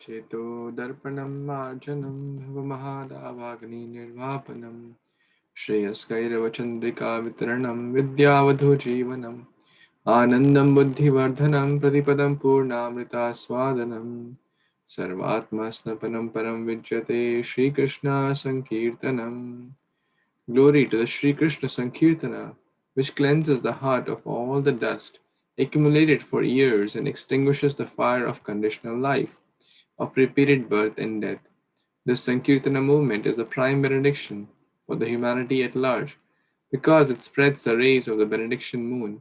Cheto darpanam marjanam bhavamahadavagni nirvapanam Shreyaskairava chandrika vitranam vidyavadhu jivanam Anandam buddhivardhanam pradipadam purnamrita swadanam Sarvatma snapanam param vidyate Shri Krishna Sankirtanam. Glory to the Shri Krishna Sankirtana, which cleanses the heart of all the dust accumulated for years and extinguishes the fire of conditional life, of repeated birth and death. This Sankirtana movement is the prime benediction for the humanity at large, because it spreads the rays of the benediction moon.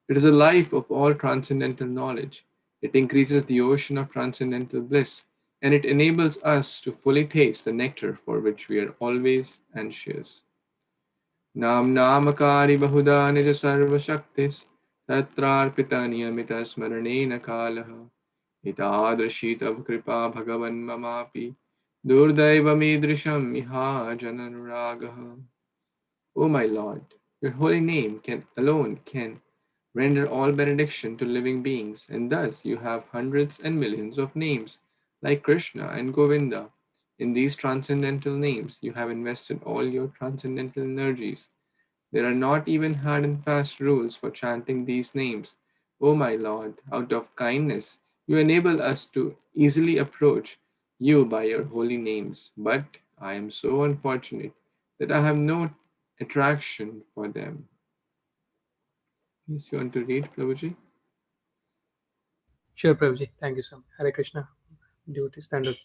It is the life of all transcendental knowledge. It increases the ocean of transcendental bliss, and it enables us to fully taste the nectar for which we are always anxious. नाम नामकारी बहुधा निज सर्वशक्तिस् तत्रार्पिता नियमितस्मरणेन कालः एतादृशी तव कृपा भगवन् ममापि दुर्दैवमीदृशं इहा जननुरागः. O my Lord, your holy name alone can render all benediction to living beings, and thus you have hundreds and millions of names, like Krishna and Govinda. In these transcendental names, you have invested all your transcendental energies. There are not even hard and fast rules for chanting these names. O my Lord, out of kindness, you enable us to easily approach you by your holy names, but I am so unfortunate that I have no attraction for them. Yes, you want to read, Prabhuji? Sure, Prabhuji. Thank you so much. Hare Krishna. Duty stand up.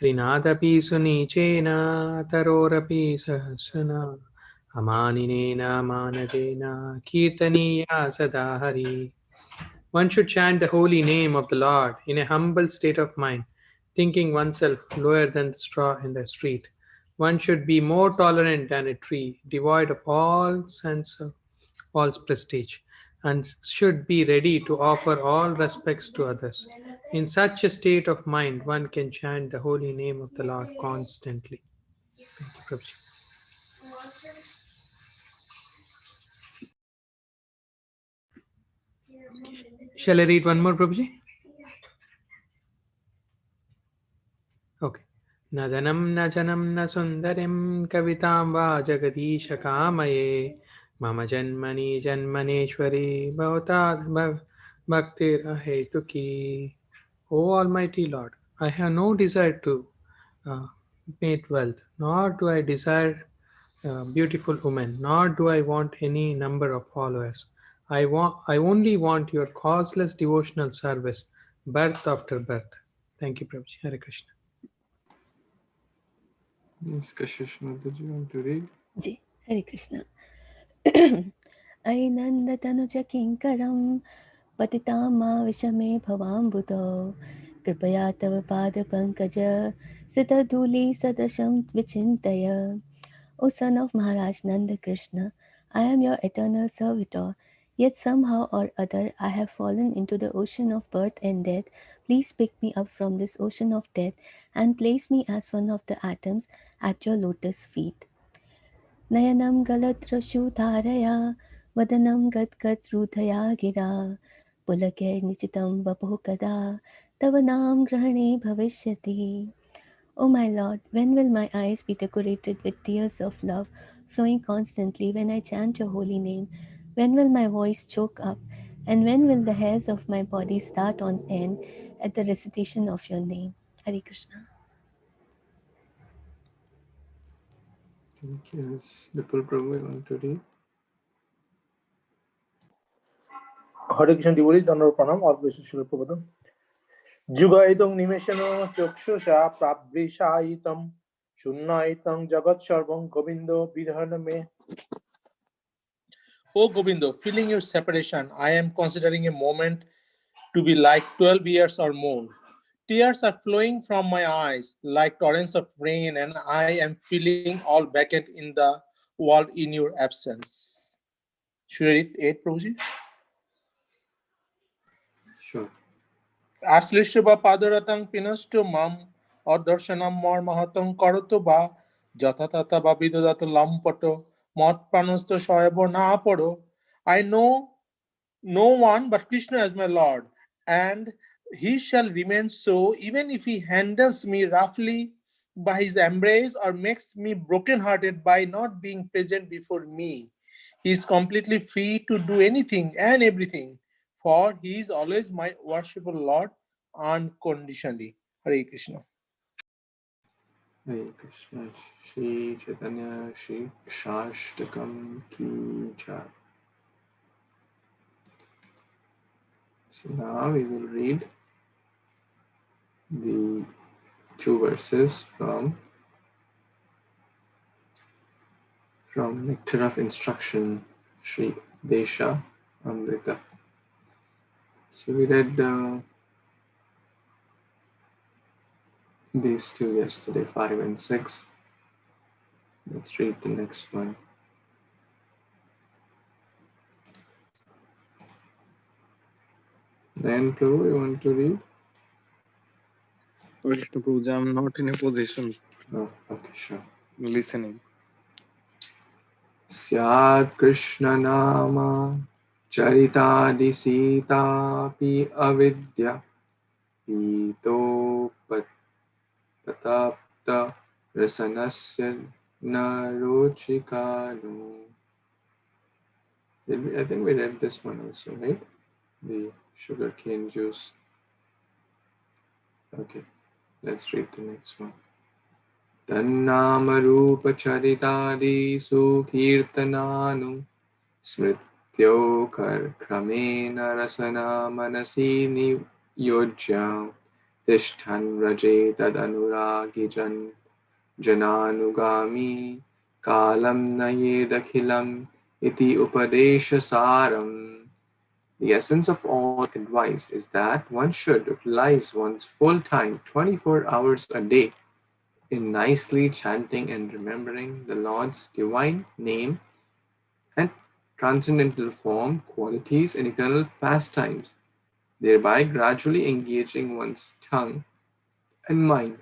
Trinadapi sunichena tarorapi sahasrana amaninena manadena kirtaniya sadahari. One should chant the holy name of the Lord in a humble state of mind, thinking oneself lower than the straw in the street. One should be more tolerant than a tree, devoid of all sense of false prestige, and should be ready to offer all respects to others. In such a state of mind, one can chant the holy name of the Lord constantly. Thank you, Prabhuji. Shall I read one more, Prabhuji? Okay. न धनं न जनं न सुन्दरीं कवितां वा जगदीश कामये मम जन्मनि जन्मनेश्वरी भवतात् bhaktir O Almighty Lord, I have no desire to make wealth, nor do I desire beautiful women, nor do I want any number of followers. I only want your causeless devotional service, birth after birth. Thank you, Prabhuji. Hare Krishna. Yes, Kashish, do you want to read? जी हरे कृष्ण ऐनन्दतनुज किङ्करं पतितां मा विषमे भवाम्बुधौ कृपया तव पादपङ्कज सितधूलि सदृशं विचिन्तय. O son of Maharaj Nanda Krishna, I am your eternal servitor, yet somehow or other I have fallen into the ocean of birth and death. Please pick me up from this ocean of death and place me as one of the atoms at your lotus feet. नयनं गलत्रशूधारया वदनं गद्गद्रुधया गिरा पुलकैर्निचितं वपुः कदा तव नाम ग्रहणे भविष्यति. O my Lord, when will my eyes be decorated with tears of love flowing constantly when I chant your holy name? When will my voice choke up? And when will the hairs of my body start on end at the recitation of your name? Hare Krishna. Thank you. Yes, Vipul Prabhu, you want to read? Hare Krishna devotees, Honorable Pranam, all blessed Srila Prabhupada. Jugaidam nimeshana chakshusha prabhishaitam shunnaitam jagat sarvam govindo vidhaname. O Govindo, feeling your separation, I am considering a moment to be like 12 years or more. Tears are flowing from my eyes like torrents of rain, and I am feeling all vacant in the world in your absence. Should I read 8, Prabhuji? Sure. Aslishya padaratang pinastu mam adarsanam marmahatam karato ba jatatata babidodata lampato mat panasto shayabo na apado. I know no one but Krishna as my Lord, and He shall remain so, even if he handles me roughly by his embrace or makes me broken-hearted by not being present before me. He is completely free to do anything and everything, for he is always my worshipful Lord unconditionally. Hare Krishna. Hare Krishna. Shri Chaitanya Shri Shashtakam Ki Jai. So now we will read the two verses from Nectar of Instruction, Sri Desha Amrita. So we read these two yesterday, 5 and 6. Let's read the next one. Then, Prabhu, you want to read? Vishnu Puja, I'm not in a position Oh, okay, sure. listening. Syat Krishna Nama Charitadi Sita Pi Avidya Pito Patapta Rasanasya Naruchikano. I think we read this one also, right? The sugarcane juice. Okay, let's read the next one. Tannamarupa charitadi sukirtananu smrityokar kramena rasana manasi niyojya tishtan raje tadanuragi jananugami kalam nayedakhilam iti upadesha saram. The essence of all advice is that one should utilize one's full time 24 hours a day in nicely chanting and remembering the Lord's divine name and transcendental form, qualities, and eternal pastimes, thereby gradually engaging one's tongue and mind.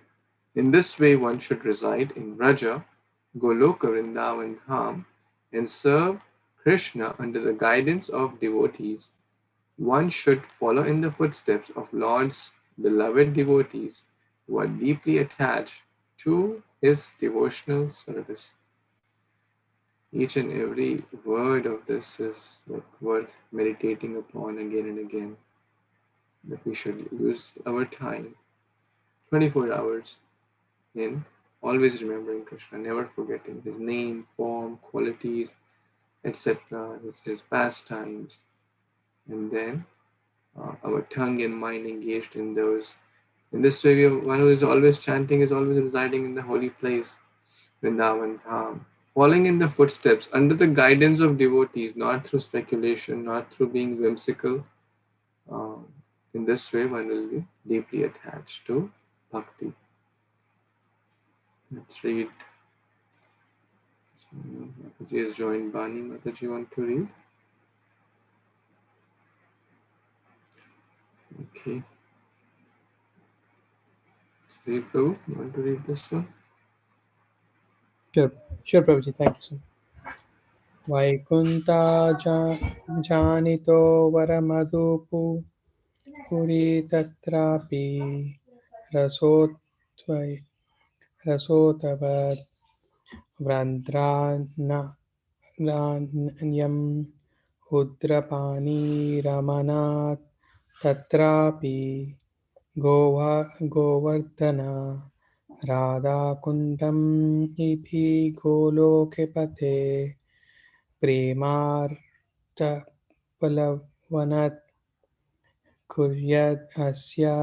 In this way, one should reside in Raja, Goloka Vrindavan Dham, and serve Krishna under the guidance of devotees. One should follow in the footsteps of Lord's beloved devotees who are deeply attached to his devotional service. Each and every word of this is worth meditating upon again and again. That we should use our time, 24 hours, in always remembering Krishna, never forgetting his name, form, qualities, etc., his pastimes, and then our tongue and mind engaged in those. In this way, one who is always chanting is always residing in the holy place, Vrindavan Dham, following in the footsteps under the guidance of devotees, not through speculation, not through being whimsical. In this way, one will be deeply attached to bhakti. Let's read. Mataji has joined Bani. Mataji, you want to read? Okay. Sri Prabhu, you want to read this one? Sure, Prabhuji, thank you so much. Vaikunta janito varamadhupu puri tatrapi rasotvat vrandrananyam udrapani ramanat tatrapi govardhana Radha Kundam ipi golokepate premartha palavanat kuryad asya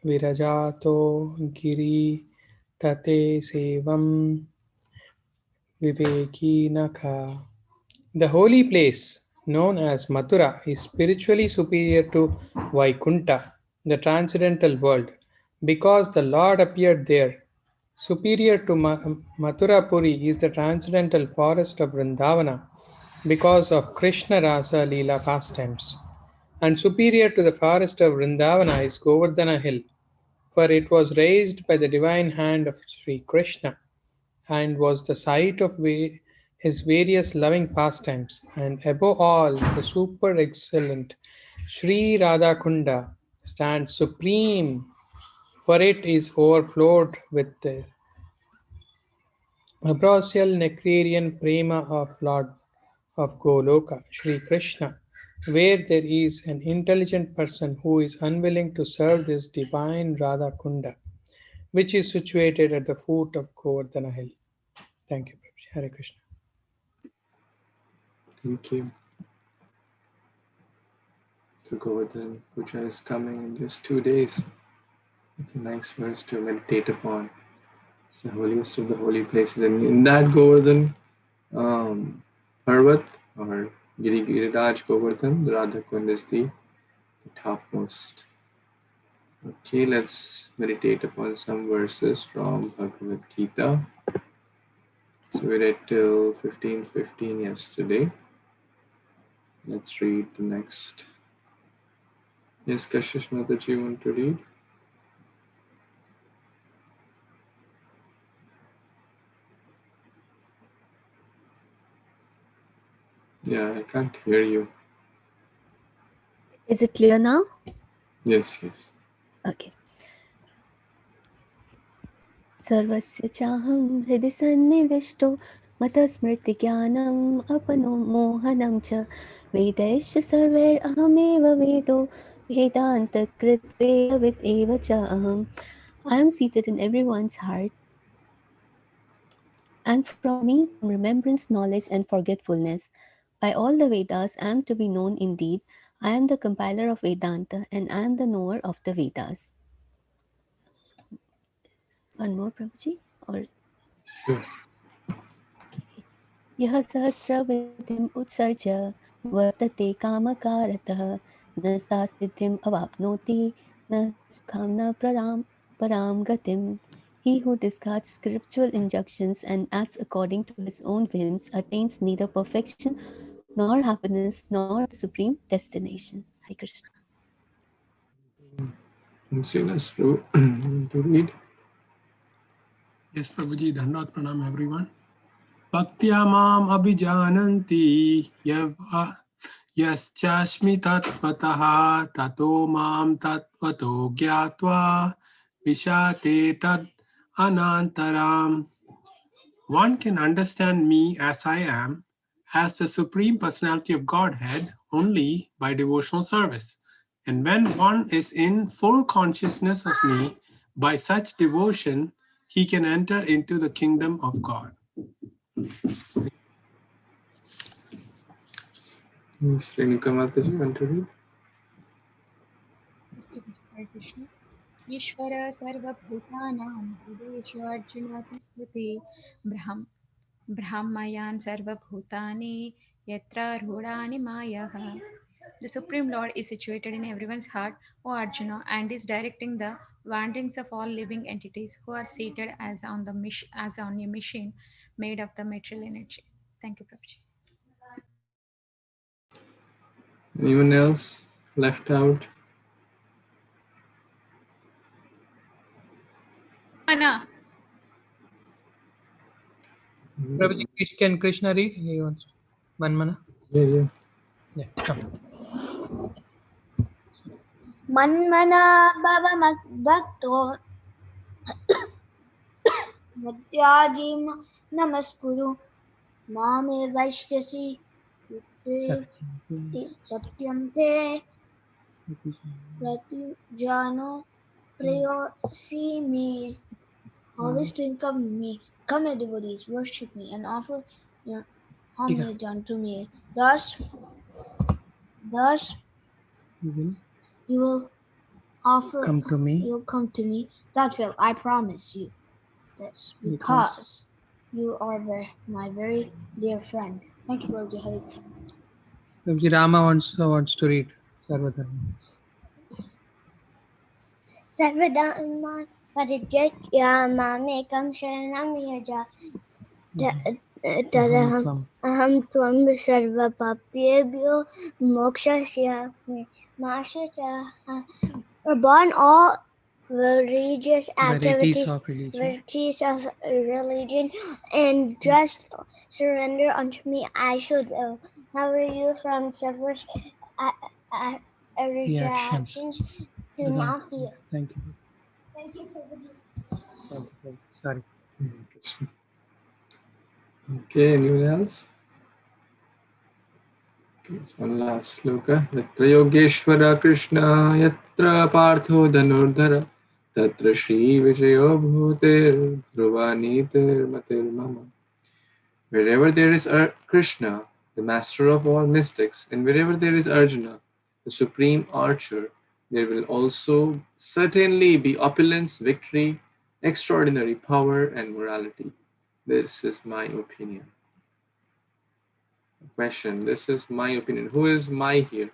virajato giri tate sevam viveki nakha. The holy place, known as Mathura, is spiritually superior to Vaikunta, the transcendental world, because the Lord appeared there. Superior to Mathurapuri is the transcendental forest of Vrindavana, because of Krishna Rasa Leela pastimes. And superior to the forest of Vrindavana is Govardhana hill, for it was raised by the divine hand of Sri Krishna and was the site of his various loving pastimes, and above all, the super excellent Sri Radha Kunda stands supreme, for it is overflowed with the ambrosial nectarian prema of Lord of Goloka, Sri Krishna. Where there is an intelligent person who is unwilling to serve this divine Radha Kunda, which is situated at the foot of Govardhana Hill. Thank you, Prabhuji. Hare Krishna. Thank you. So Govardhan Puja is coming in just 2 days. It's a nice verse to meditate upon. It's the holiest of the holy places. And in that Govardhan Parvat or Giriraj Govardhan, the Radha Kund is the topmost. Okay, let's meditate upon some verses from Bhagavad Gita. So we read till 15:15 yesterday. Let's read the next. Yes, Kashish Mataji, you want to read? Yeah, I can't hear you. Is it clear now? Yes. Okay. सर्वस्य चाहं हृदि सन्निविष्टो मतस्मृतिज्ञानम् अपनोमोहनं च वेदैश्च सर्वैरहमेव वेदो वेदान्तकृत्वेदवित् एव च अहम्. I am seated in everyone's heart, and from me come remembrance, knowledge, and forgetfulness. By all the Vedas I am to be known indeed. I am the compiler of Vedanta, and I am the knower of the Vedas. One more, Prabhuji? Or Sure. यः सहस्रविधिम् उत्सर्ज वर्तते कामकारतः न सा सिद्धिम् अवाप्नोति न सुखं न परां गतिम्. He who discards scriptural injunctions and acts according to his own whims attains neither perfection nor happiness nor the supreme destination. Hare Krishna. Silas, to read. Yes, Prabhuji, Dhandavat Pranam, everyone. Bhaktya mam abhijananti yaschashmi tattvataha tato mam tattvato gyatva vishate tad anantaram. One can understand me as I am, as the Supreme Personality of Godhead, only by devotional service. And when one is in full consciousness of me, by such devotion, he can enter into the kingdom of God. Srenika Mataji, want to read? Hare Krishna. Ishvara sarvabhutanam hridayeshu tiष्ठति brahmayan sarvabhutani yatra rudani mayaha. The Supreme Lord is situated in everyone's heart, O Arjuna, and is directing the wanderings of all living entities who are seated as on a machine made of the material energy. Thank you, Prabhuji. Anyone else left out? Anna. Prabhuji, can Krishna read? He wants to. Manmana? Yeah. Yeah, come. मन्मना भव मद्भक्तो मद्याजीं नमस्कुरु मामे वैश्यसि सत्यं ते प्रतिजानो प्रेयोसि मे. Always think of me. Come, my devotees, worship me and offer your homage unto me. Thus you will Come to me. You will come to me. That will I promise you this, because you are my very dear friend. Thank you, Prabhuji. Hare Krishna. Prabhuji, Rama wants to read Sarvadharma. Sarvadharman parijatya mamekam sharanam yaja tadaham aham tvam sarva papyebhyo mokshashyami mashacha. Upon all religious activities, varieties of religion, and just surrender unto me, I shall deliver you from selfish every reactions. reactions to Good not fear. Thank you. Thank you, Prabhuji. Thank you. Sorry. Okay, anyone else? Okay, it's one last sloka. Yatra Yogeshwara Krishna, Yatra Partho Dhanurdhara, Tatra Shri Vijayo Bhutir, Dhruvaniter Matir Mama. Wherever there is Krishna, the master of all mystics, and wherever there is Arjuna, the supreme archer, there will also certainly be opulence, victory, extraordinary power, and morality. This is my opinion. Question. This is my opinion. Who is my here?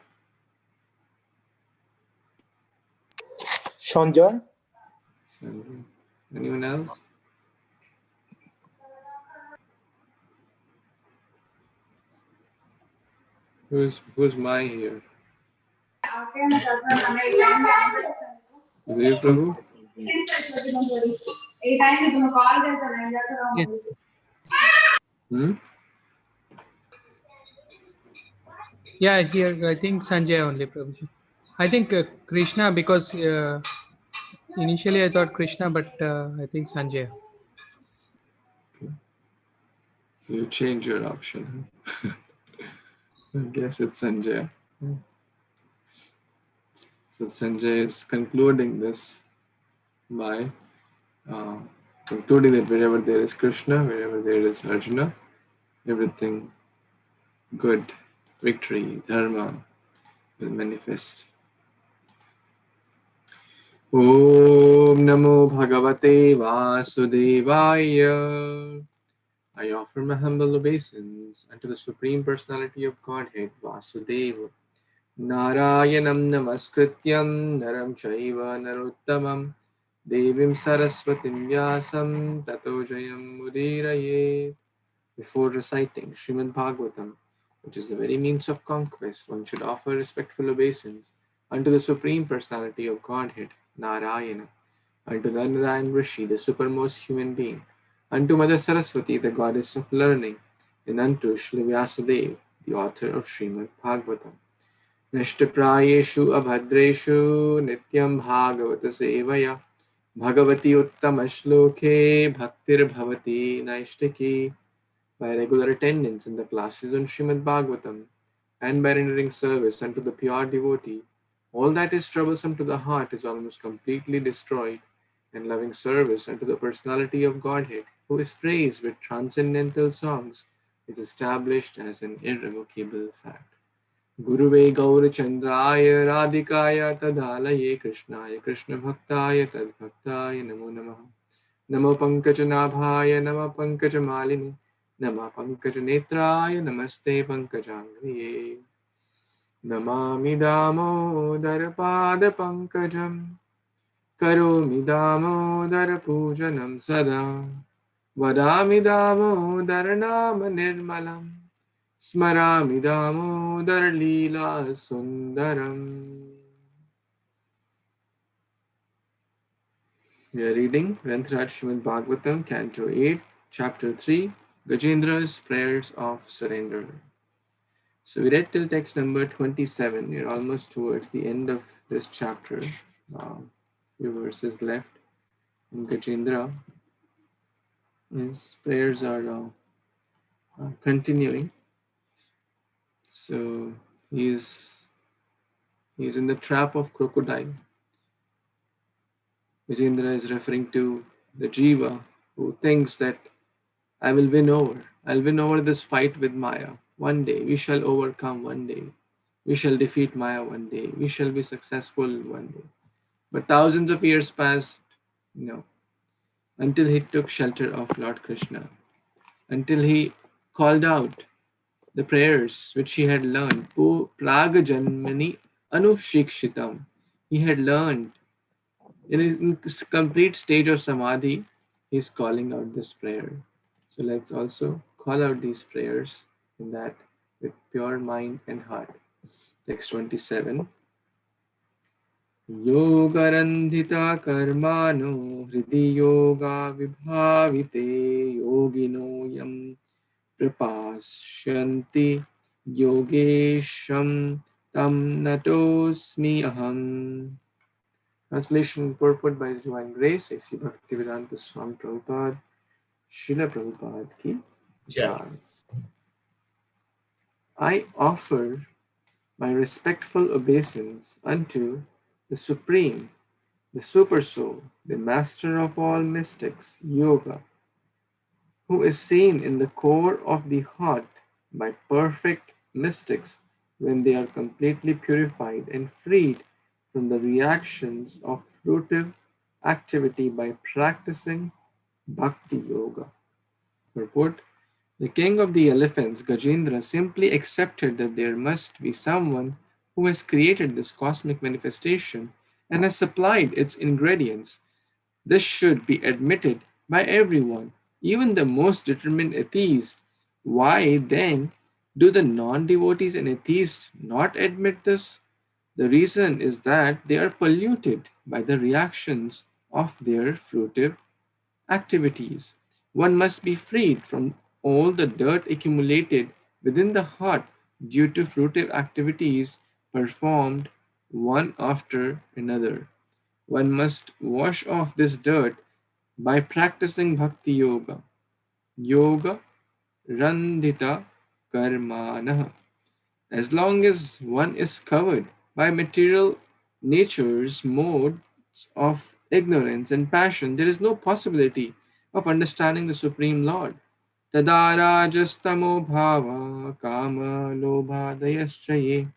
Sanjay? Anyone else? Who's my here? Dev Prabhu? Hmm? Yeah, here I think Sanjay only, Prabhuji. I think Krishna, because initially I thought Krishna, but I think Sanjay. So you change your option. I guess it's Sanjay. So Sanjay is concluding this by concluding that wherever there is Krishna, wherever there is Arjuna, everything good, victory, dharma will manifest. Om Namo Bhagavate Vasudevaya. I offer my humble obeisance unto the Supreme Personality of Godhead, Vasudeva. Narayanam Namaskrityam Naram Chaiva Narottamam Devim Saraswatim Vyasam Tato Jayam Mudiraye. Before reciting Śrīmad-Bhāgavatam, which is the very means of conquest, one should offer respectful obeisance unto the Supreme Personality of Godhead, Narayana, unto the Narayan Rishi, the supermost human being, unto Mother Saraswati, the goddess of learning, and unto Śrī Vyasadeva, the author of Śrīmad-Bhāgavatam. Nishtaprayeshu abhadreshu nityam bhagavata sevaya bhagavati uttama shloke bhaktir bhavati naishtaki. By regular attendance in the classes on Śrīmad-Bhāgavatam and by rendering service unto the pure devotee, all that is troublesome to the heart is almost completely destroyed, and loving service unto the personality of Godhead, who is praised with transcendental songs, is established as an irrevocable fact. Guruve Gaurachandraya Radhikaya Tadalaye Krishnaya Krishna Bhaktaya Tadbhaktaya Namo Namaha. Namo Pankajanaಭಾಯ Namo Pankajamaline Namo Pankajanetraya Namaste Pankajangriye. Namami Damodara Pada Pankajam Karomi Damodara Pujanam Sada Vadami Damodara Nama Nirmalam Smarami Damodara Leela Sundaram. We are reading Granth-raj Śrīmad-Bhāgavatam, Canto 8, Chapter 3, Gajendra's Prayers of Surrender. So we read till text number 27. We are almost towards the end of this chapter. Few verses left. And Gajendra, his prayers are continuing. So he's in the trap of crocodile. Gajendra is referring to the Jiva who thinks that I will win over. I'll win over this fight with Maya. One day we shall overcome. One day we shall defeat Maya. One day we shall be successful. One day. But thousands of years passed, until he took shelter of Lord Krishna, until he called out the prayers which he had learned. Praga Janmani Anushikshitam. He had learned in his complete stage of samadhi. He's calling out this prayer. So let's also call out these prayers in that with pure mind and heart. Text 27. Yogarandhita karmano hridi yoga vibhavite yogino yam prapashyanti yogesham Tam natosmi aham. Translation and purport by His Divine Grace, A.C. Bhaktivedanta Swami Prabhupada, Srila Prabhupada ki jai. I offer my respectful obeisance unto the Supreme, the Super Soul, the Master of all mystics, Yoga, who is seen in the core of the heart by perfect mystics when they are completely purified and freed from the reactions of fruitive activity by practicing Bhakti Yoga. Purport: the king of the elephants, Gajendra, simply accepted that there must be someone who has created this cosmic manifestation and has supplied its ingredients. This should be admitted by everyone, even the most determined atheist. Why then do the non devotees and atheists not admit this? The reason is that they are polluted by the reactions of their fruitive activities. One must be freed from all the dirt accumulated within the heart due to fruitive activities performed one after another. One must wash off this dirt by practicing Bhakti Yoga. Yoga Randhita Karmanah. As long as one is covered by material nature's modes of ignorance and passion, there is no possibility of understanding the Supreme Lord. Tadarajastamo bhava kama lobhadayaschaye.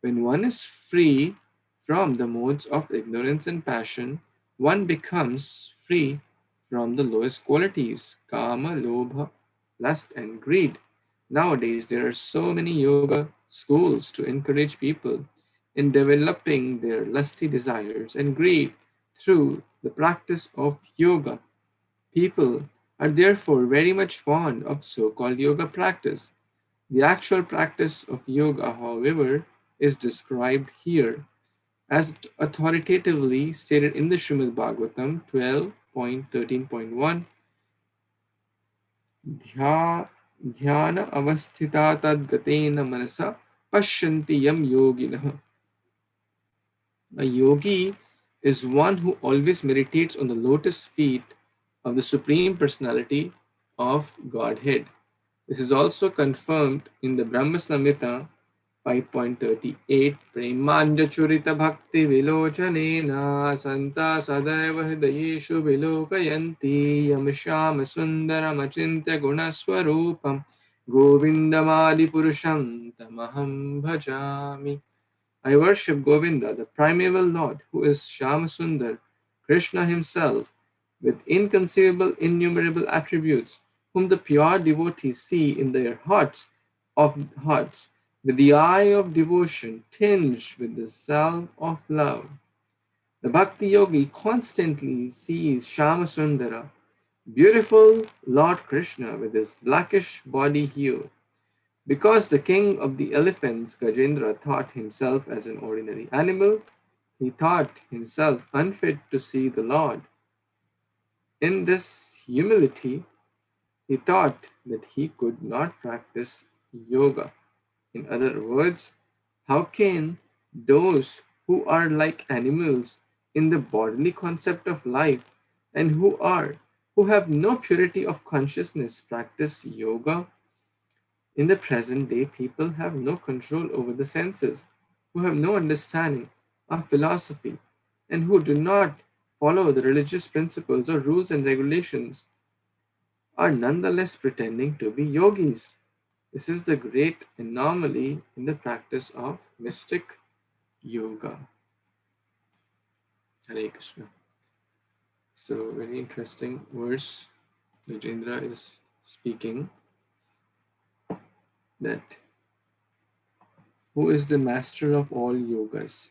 When one is free from the modes of ignorance and passion, one becomes free from the lowest qualities, kama, lobha, lust, and greed. Nowadays, there are so many yoga schools to encourage people in developing their lusty desires and greed through the practice of yoga. People are therefore very much fond of so called yoga practice. The actual practice of yoga, however, is described here as authoritatively stated in the Śrīmad-Bhāgavatam 12.13.1. Dhyana avasthita tadgatena manasa pashyanti yam yoginah. A yogi is one who always meditates on the lotus feet of the Supreme Personality of Godhead. This is also confirmed in the Brahma Samhita 5.38. Premanja churita bhakti vilochanena santa sadaiva hridayeshu vilokayanti yam shama sundaram achintya gunaswarupam govindamadi purusham tamaham bhajami. I worship Govinda, the primeval Lord, who is Shyamasundar, Krishna himself, with inconceivable, innumerable attributes, whom the pure devotees see in their hearts, with the eye of devotion tinged with the salve of love. The Bhakti Yogi constantly sees Shyamasundara, beautiful Lord Krishna with his blackish body hue. Because the king of the elephants, Gajendra, thought himself as an ordinary animal, he thought himself unfit to see the Lord. In this humility, he thought that he could not practice yoga. In other words, how can those who are like animals in the bodily concept of life and who have no purity of consciousness practice yoga? In the present day, people have no control over the senses, who have no understanding of philosophy, and who do not follow the religious principles or rules and regulations, are nonetheless pretending to be yogis. This is the great anomaly in the practice of mystic yoga. Hare Krishna. So, very interesting verse. Gajendra is speaking that who is the master of all yogas?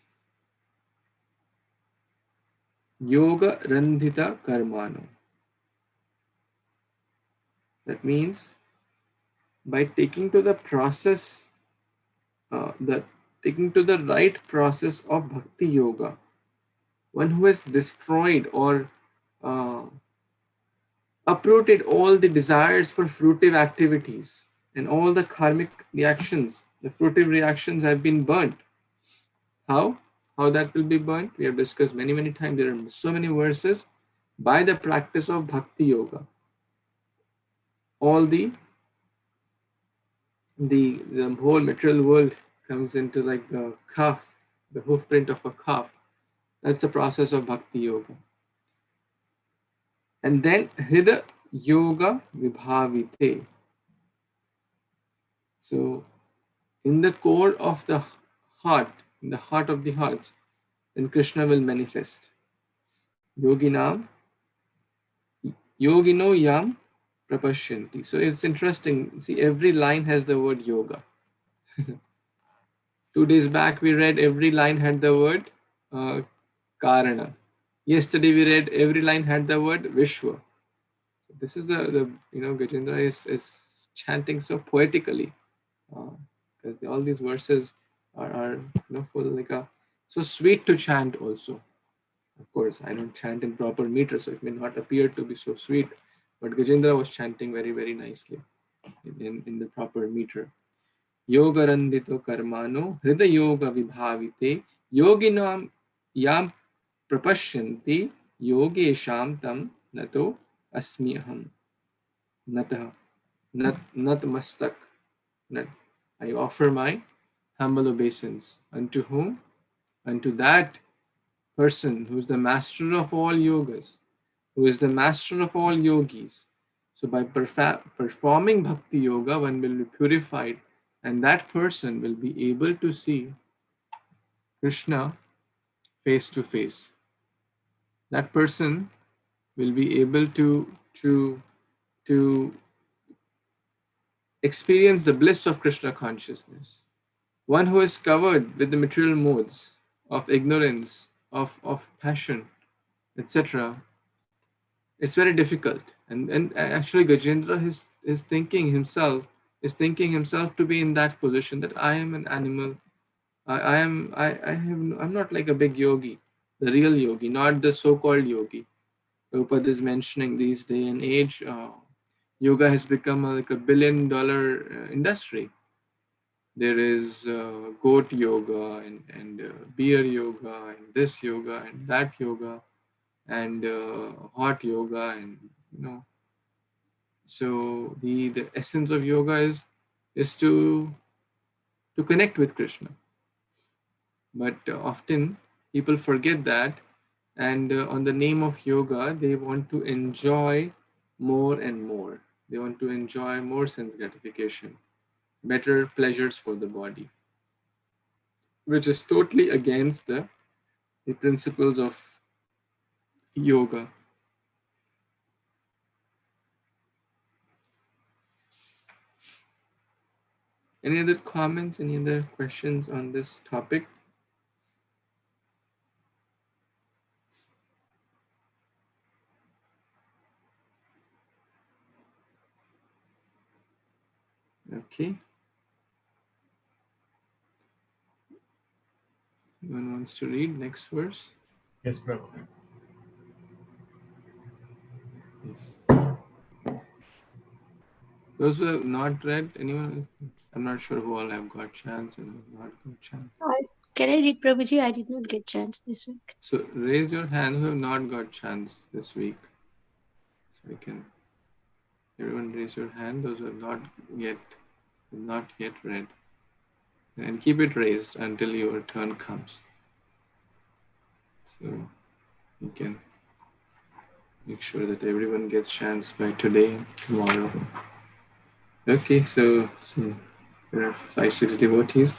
Yoga Randhita Karmano. That means by taking to the process, taking to the right process of Bhakti Yoga, one who has destroyed or uh, uprooted all the desires for fruitive activities and all the karmic reactions, the fruitive reactions have been burnt. How? How that will be burnt? We have discussed many times. There are so many verses. By the practice of bhakti yoga, all the whole material world comes into like the calf, the hoof print of a calf. That's the process of bhakti yoga. And then Hrida Yoga Vibhavite. So in the core of the heart, in the heart of the heart, then Krishna will manifest. Yoginam, Yogino Yam Prapashyanti. So it's interesting. See, every line has the word yoga. 2 days back we read every line had the word Karana. Yesterday we read every line had the word Vishwa. This is the Gajendra is chanting so poetically, because all these verses are full like a so sweet to chant also. Of course, I don't chant in proper meter, so it may not appear to be so sweet, but Gajendra was chanting very nicely in the proper meter. Yoga randito karmano hrida yoga vibhavite yoginam yam prapashyanti yogesham tam nato asmi aham. Natah, Natmastak. I offer my humble obeisance. Unto whom? Unto that person who is the master of all yogas, who is the master of all yogis. So by performing bhakti yoga, one will be purified, and that person will be able to see Krishna face to face. That person will be able to experience the bliss of Krishna consciousness. One who is covered with the material modes of ignorance, of passion, etc., it's very difficult. And actually Gajendra is thinking himself to be in that position, that I am an animal. I'm not like a big yogi, the real yogi, not the so-called yogi. Prabhupada is mentioning these day and age, yoga has become like $1 billion industry. There is goat yoga and beer yoga and this yoga and that yoga and hot yoga, and so the essence of yoga is to connect with Krishna. But often people forget that, and on the name of yoga, they want to enjoy more and more. They want to enjoy more sense gratification, better pleasures for the body, which is totally against the principles of yoga. Any other comments, any other questions on this topic? Okay. Anyone wants to read next verse? Yes, Prabhu. Yes. Those who have not read, anyone? I'm not sure who all have got chance and who have not got chance. Can I read, Prabhuji? I did not get chance this week. So raise your hand who have not got chance this week. So we can. Everyone raise your hand. Those who have not yet read, and keep it raised until your turn comes. So you can make sure that everyone gets chance by today and tomorrow. Okay, so there are 5-6 devotees.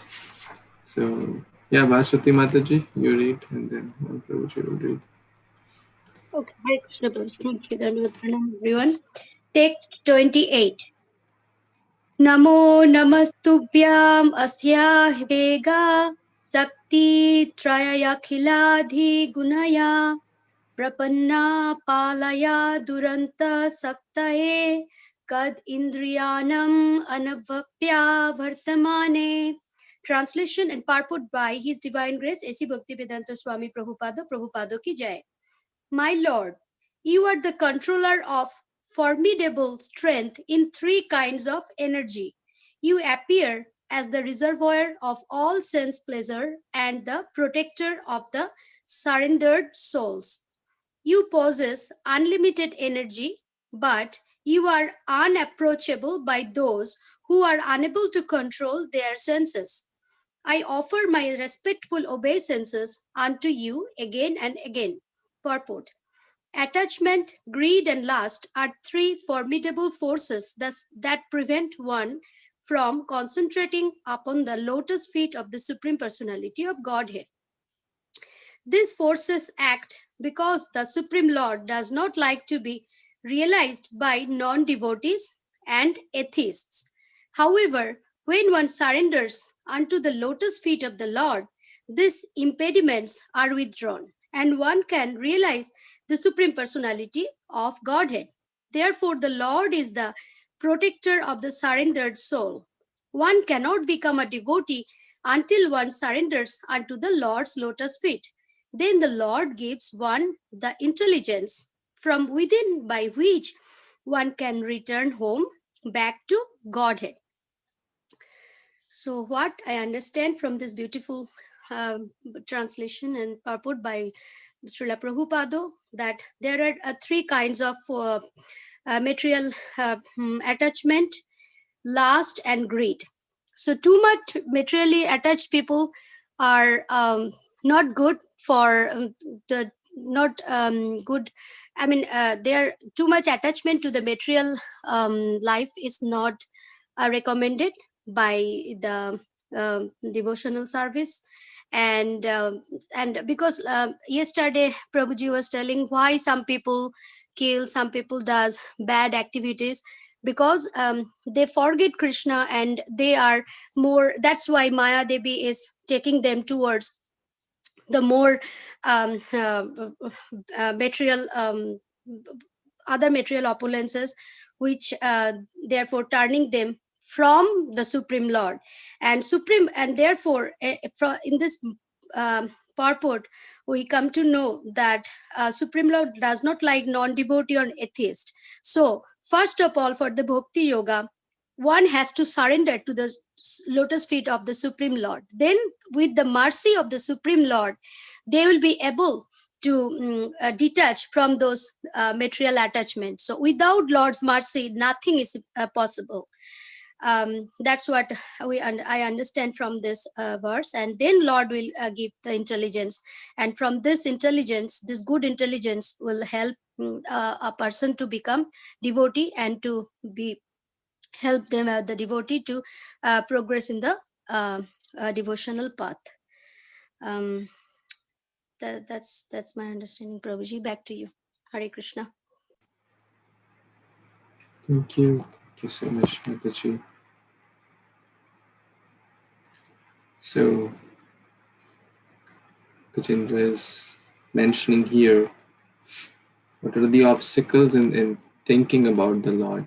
So yeah, Vaswati Mataji, you read, and then Prabhuji will read. Okay, Hare Krishna, Prabhu. Thank you, everyone. Text 28. Namo namastubhyam asya vega takti trayakhiladhi gunaya prapanna palaya duranta saktaye kad indriyanam anavapya vartamane. Translation and purport by His Divine Grace A.C. Bhaktivedanta Swami Prabhupada ki jai. My Lord, you are the controller of formidable strength in 3 kinds of energy. You appear as the reservoir of all sense pleasure and the protector of the surrendered souls. You possess unlimited energy, but you are unapproachable by those who are unable to control their senses. I offer my respectful obeisances unto you again and again. Purport. Attachment, greed, and lust are three formidable forces that prevent one from concentrating upon the lotus feet of the Supreme Personality of Godhead. These forces act because the Supreme Lord does not like to be realized by non devotees and atheists. However, when one surrenders unto the lotus feet of the Lord, these impediments are withdrawn and one can realize the Supreme Personality of Godhead. Therefore, the Lord is the protector of the surrendered soul. One cannot become a devotee until one surrenders unto the Lord's lotus feet. Then the Lord gives one the intelligence from within by which one can return home back to Godhead. So, what I understand from this beautiful translation and purport by Srila Prabhupada, that there are three kinds of material attachment, lust, and greed. So, too much materially attached people are not good for the not good. I mean, their too much attachment to the material life is not recommended by the devotional service. And because yesterday Prabhuji was telling why some people kill, some people does bad activities, because they forget Krishna and they are more. That's why Maya Devi is taking them towards the more material other material opulences, which therefore turning them from the Supreme Lord and Supreme. And therefore in this purport we come to know that Supreme Lord does not like non-devotee or atheist. So first of all, for the bhakti yoga, one has to surrender to the lotus feet of the Supreme Lord. Then with the mercy of the Supreme Lord, they will be able to detach from those material attachments. So without Lord's mercy, nothing is possible. That's what I understand from this verse. And then Lord will give the intelligence, and from this intelligence, this good intelligence will help a person to become devotee and to be help them the devotee to progress in the devotional path. That's my understanding. Prabhuji, back to you. Hare Krishna. Thank you. Thank you so much, Mataji. So, Gajendra is mentioning here what are the obstacles in thinking about the Lord.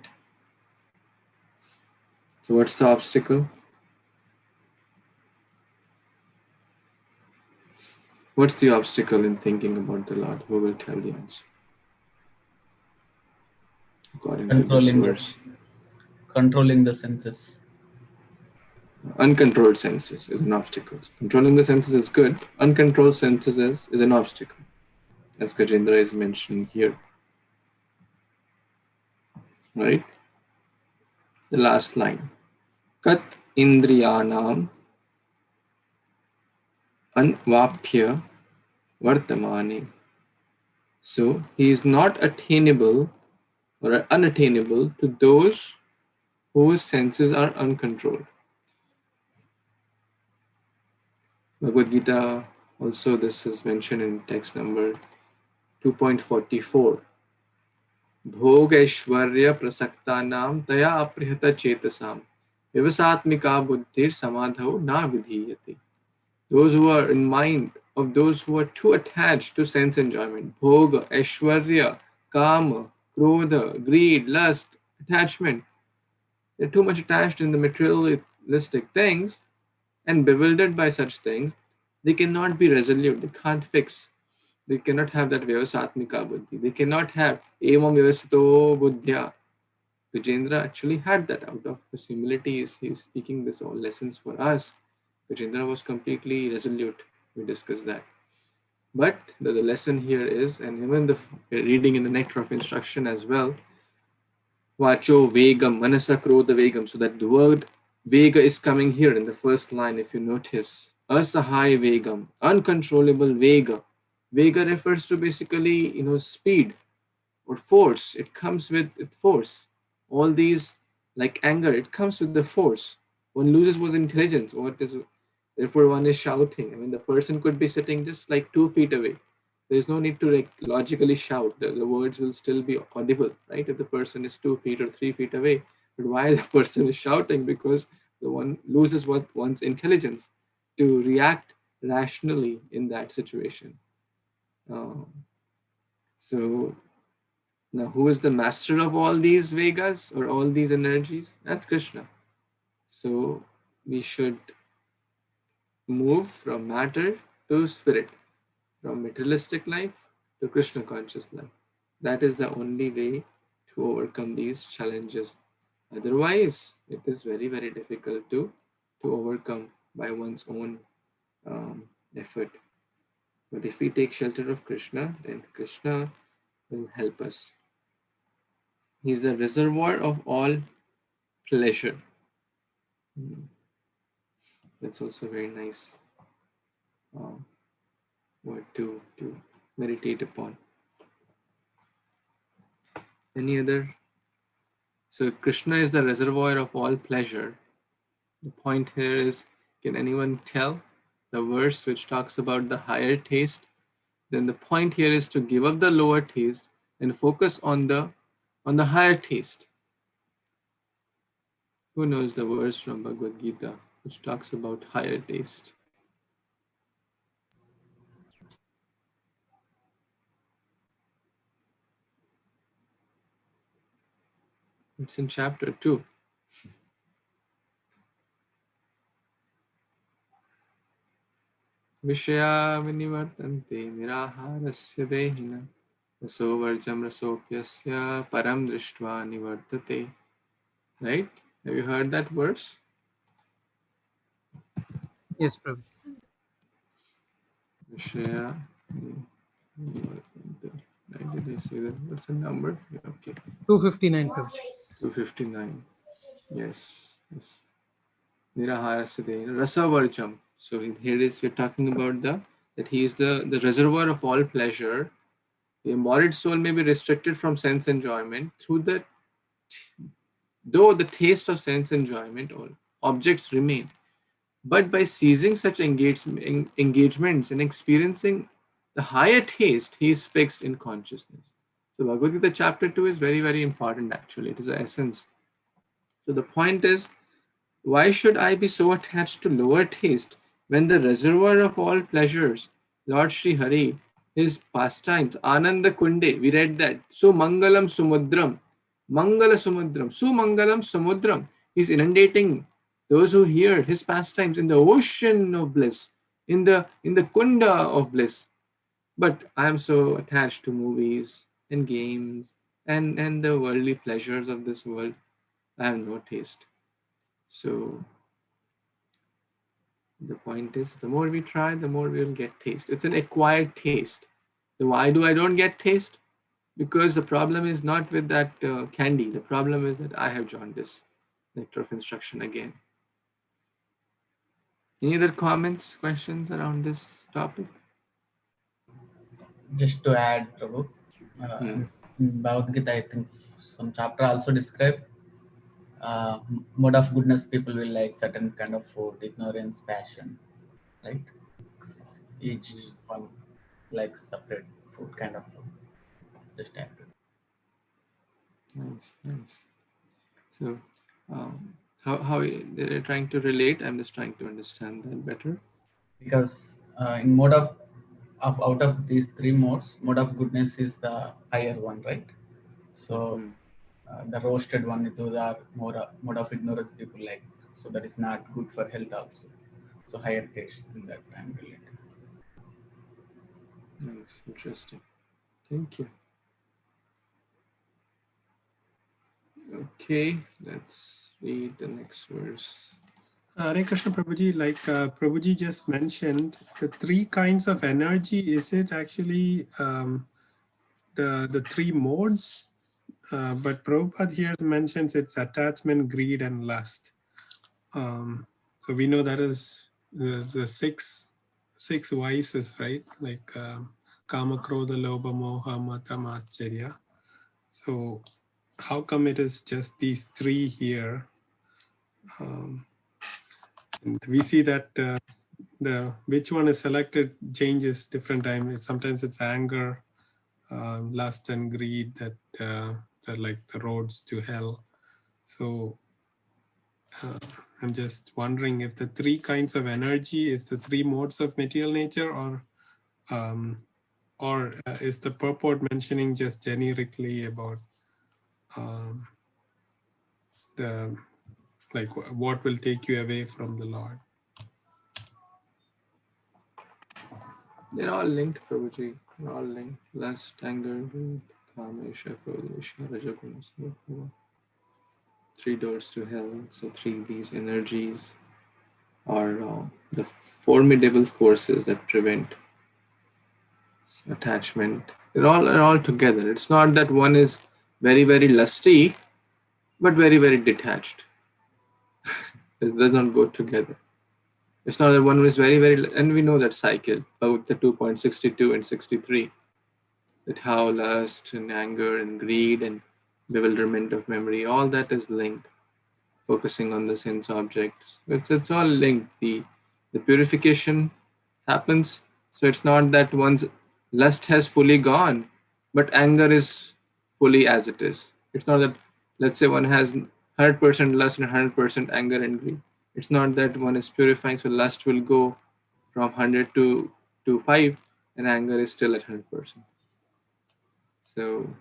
So, what's the obstacle? What's the obstacle in thinking about the Lord? Who will tell the answer? According to this verse. Controlling the senses. Uncontrolled senses is an obstacle. Controlling the senses is good. Uncontrolled senses is an obstacle, as Gajendra is mentioning here. Right? The last line. Kat indriyanam anvapya vartamani. So he is not attainable or unattainable to those whose senses are uncontrolled. Bhagavad Gita, also this is mentioned in text number 2.44. Bhogaishwarya prasaktanam taya aprihata chetasam vivasatmika buddhir samadhau na vidhiyate. Those who are in mind of those who are too attached to sense enjoyment, bhoga, aishwarya, kama, krodha, greed, lust, attachment. They're too much attached in the materialistic things and bewildered by such things, they cannot be resolute, they can't fix. They cannot have that vyavasatmika buddhi. They cannot have evam vyavasato buddhya. Gajendra actually had that. Out of his humility, he's speaking this all lessons for us. Gajendra was completely resolute. We discussed that. But the lesson here is, and even the reading in the Nectar of Instruction as well, Vacho Vegam, Manasa Krodha Vegam. So that the word Vega is coming here in the first line, if you notice. Asahai Vegam, uncontrollable Vega. Vega refers to basically, speed or force. It comes with force. All these, like anger, it comes with the force. One loses one's intelligence. Therefore one is shouting. I mean, the person could be sitting just like 2 feet away. There's no need to like logically shout. The words will still be audible, right? If the person is 2 feet or 3 feet away. But why the person is shouting? Because the one loses one's intelligence to react rationally in that situation. So now, who is the master of all these Vegas or all these energies? That's Krishna. So we should move from matter to spirit, from materialistic life to Krishna conscious life. That is the only way to overcome these challenges. Otherwise, it is very, very difficult to overcome by one's own effort. But if we take shelter of Krishna, then Krishna will help us. He is the reservoir of all pleasure. That's also very nice word to meditate upon. Any other? So Krishna is the reservoir of all pleasure. The point here is, can anyone tell the verse which talks about the higher taste? Then the point here is to give up the lower taste and focus on the higher taste. Who knows the verse from Bhagavad Gita which talks about higher taste? It's in chapter 2. Vishaya vinivartante niraharasya dehina raso varjam rasopyasya param drishtva nivartate. Right? Have you heard that verse? Yes, Prabhu. Vishaya vinivartante. Right? Did I say that? What's the number? Yeah, okay. 259, Prabhu. 259. Yes. Niraharasya dehina rasa varjam. So here we're talking about that he is the reservoir of all pleasure. The embodied soul may be restricted from sense enjoyment though the taste of sense enjoyment or objects remain. But by seizing such engagements and experiencing the higher taste, he is fixed in consciousness. So Bhagavad Gita chapter 2 is very, very important actually. It is the essence. So the point is, why should I be so attached to lower taste when the reservoir of all pleasures, Lord Sri Hari, his pastimes, Ananda Kunde, we read that. So Mangalam Sumudram, Mangala Sumudram, Sumangalam Samudram. He's inundating those who hear his pastimes in the ocean of bliss, in the kunda of bliss. But I am so attached to movies and games and the worldly pleasures of this world. I have no taste. So the point is, the more we try, the more we'll get taste. It's an acquired taste. So why I don't get taste? Because the problem is not with that candy. The problem is that I have jaundice. Nectar of instruction again. Any other comments, questions around this topic? Just to add, Prabhu, in Bhagavad Gita, I think some chapter also describe mode of goodness. People will like certain kind of food, ignorance, passion, right? Each one likes separate food kind of food. Just add to it. Nice. So, how they're trying to relate? I'm just trying to understand that better. Because in mode of out of these three modes, mode of goodness is the higher one, right? So the roasted one, those are more mode of ignorance people like. So that is not good for health also. So higher taste in that time related. Nice, interesting. Thank you. Okay, let's read the next verse. Hare Krishna Prabhuji, like Prabhuji just mentioned, the three kinds of energy, is it actually the three modes? But Prabhupada here mentions it's attachment, greed, and lust. So we know that is the six vices, right? Like Kama, Krodha, Lobha, Moha, Mata, Mascharya. So how come it is just these three here? And we see that the which one is selected changes different time. Sometimes it's anger, lust, and greed that are like the roads to hell. So I'm just wondering if the three kinds of energy is the three modes of material nature, or is the purport mentioning just generically about the like what will take you away from the Lord? They're all linked, Prabhuji. They're all linked. Lust, anger, greed, Kamesha, Krodesha, Rajaguna, Sattva. Three doors to hell. So these energies are the formidable forces that prevent attachment. They're all together. It's not that one is very, very lusty, but very, very detached. It does not go together. It's not that one is very, very, and we know that cycle about the 2.62 and 63, that how lust and anger and greed and bewilderment of memory, all that is linked, focusing on the sense objects. It's all linked. The purification happens. So it's not that one's lust has fully gone, but anger is fully as it is. It's not that, let's say, one has 100% lust and 100% anger and greed. It's not that one is purifying, so lust will go from 100 to 5, and anger is still at 100%. So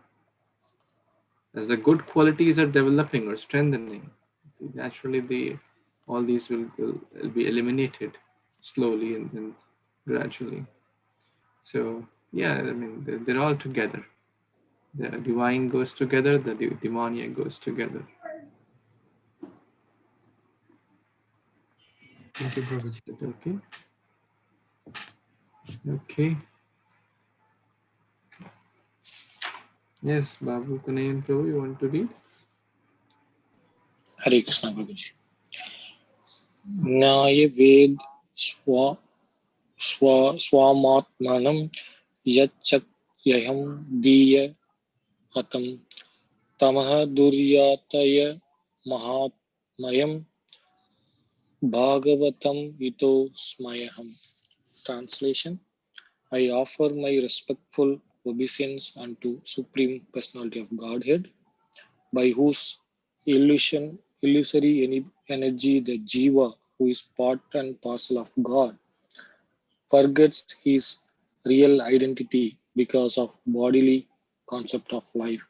as the good qualities are developing or strengthening, naturally all these will be eliminated slowly and then gradually. So yeah, I mean they're all together. The divine goes together, the demoniac goes together. Thank you, Prabhuji. Okay. Okay. Yes, Babu Kanayan Prabhu, you want to read? Hare Krishna Prabhuji. Naya ved swamatmanam yachat yaham diya hatam tamaha duryataya mahatmayam Bhagavatam ito smayaham. Translation: I offer my respectful obeisance unto Supreme Personality of Godhead, by whose illusory energy the Jiva, who is part and parcel of God, forgets his real identity because of bodily concept of life.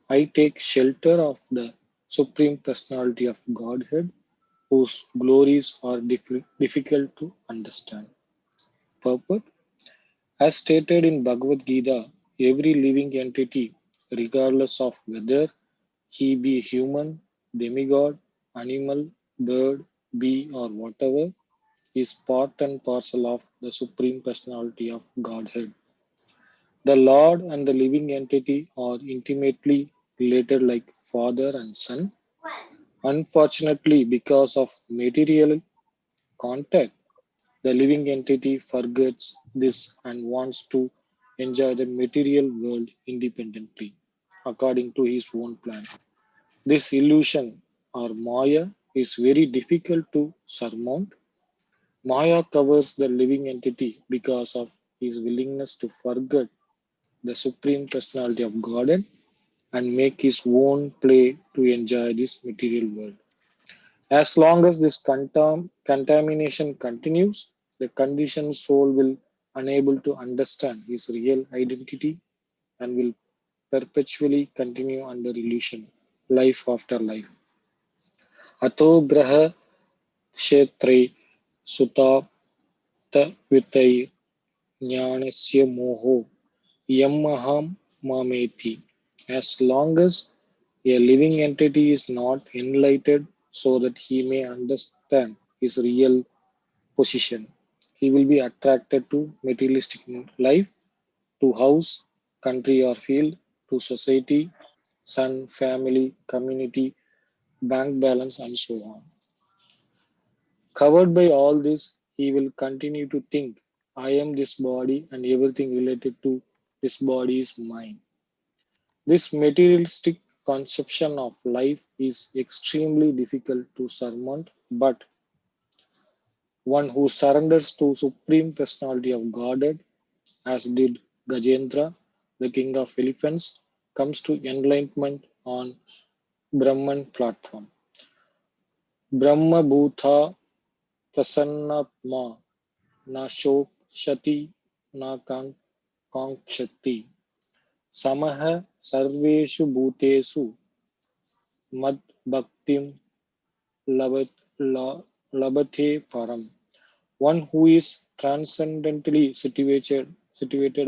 I take shelter of the Supreme Personality of Godhead, whose glories are difficult to understand. Purport: as stated in Bhagavad Gita, every living entity, regardless of whether he be human, demigod, animal, bird, bee, or whatever, is part and parcel of the Supreme Personality of Godhead. The Lord and the living entity are intimately related like father and son. Unfortunately, because of material contact, the living entity forgets this and wants to enjoy the material world independently, according to his own plan. This illusion or Maya is very difficult to surmount. Maya covers the living entity because of his willingness to forget the Supreme Personality of Godhead and make his own play to enjoy this material world. As long as this contamination continues, the conditioned soul will unable to understand his real identity and will perpetually continue under illusion, life after life. Ato graha kshetre sutapta vitai jnanasya moho yamaham mameti. As long as A living entity is not enlightened so that he may understand his real position. He will be attracted to materialistic life, to house, country or field, to society, son, family, community, bank balance, and so on. Covered by all this, he will continue to think, I am this body and everything related to this body is mine. This materialistic conception of life is extremely difficult to surmount, but one who surrenders to Supreme Personality of Godhead, as did Gajendra, the king of elephants, comes to enlightenment on Brahman platform. Brahma Bhutha Prasannatma Na Shokshati Na Kankshati Samaha Sarveshu Bhutesu Mad Bhaktim Labhathe Param. One who is transcendently situated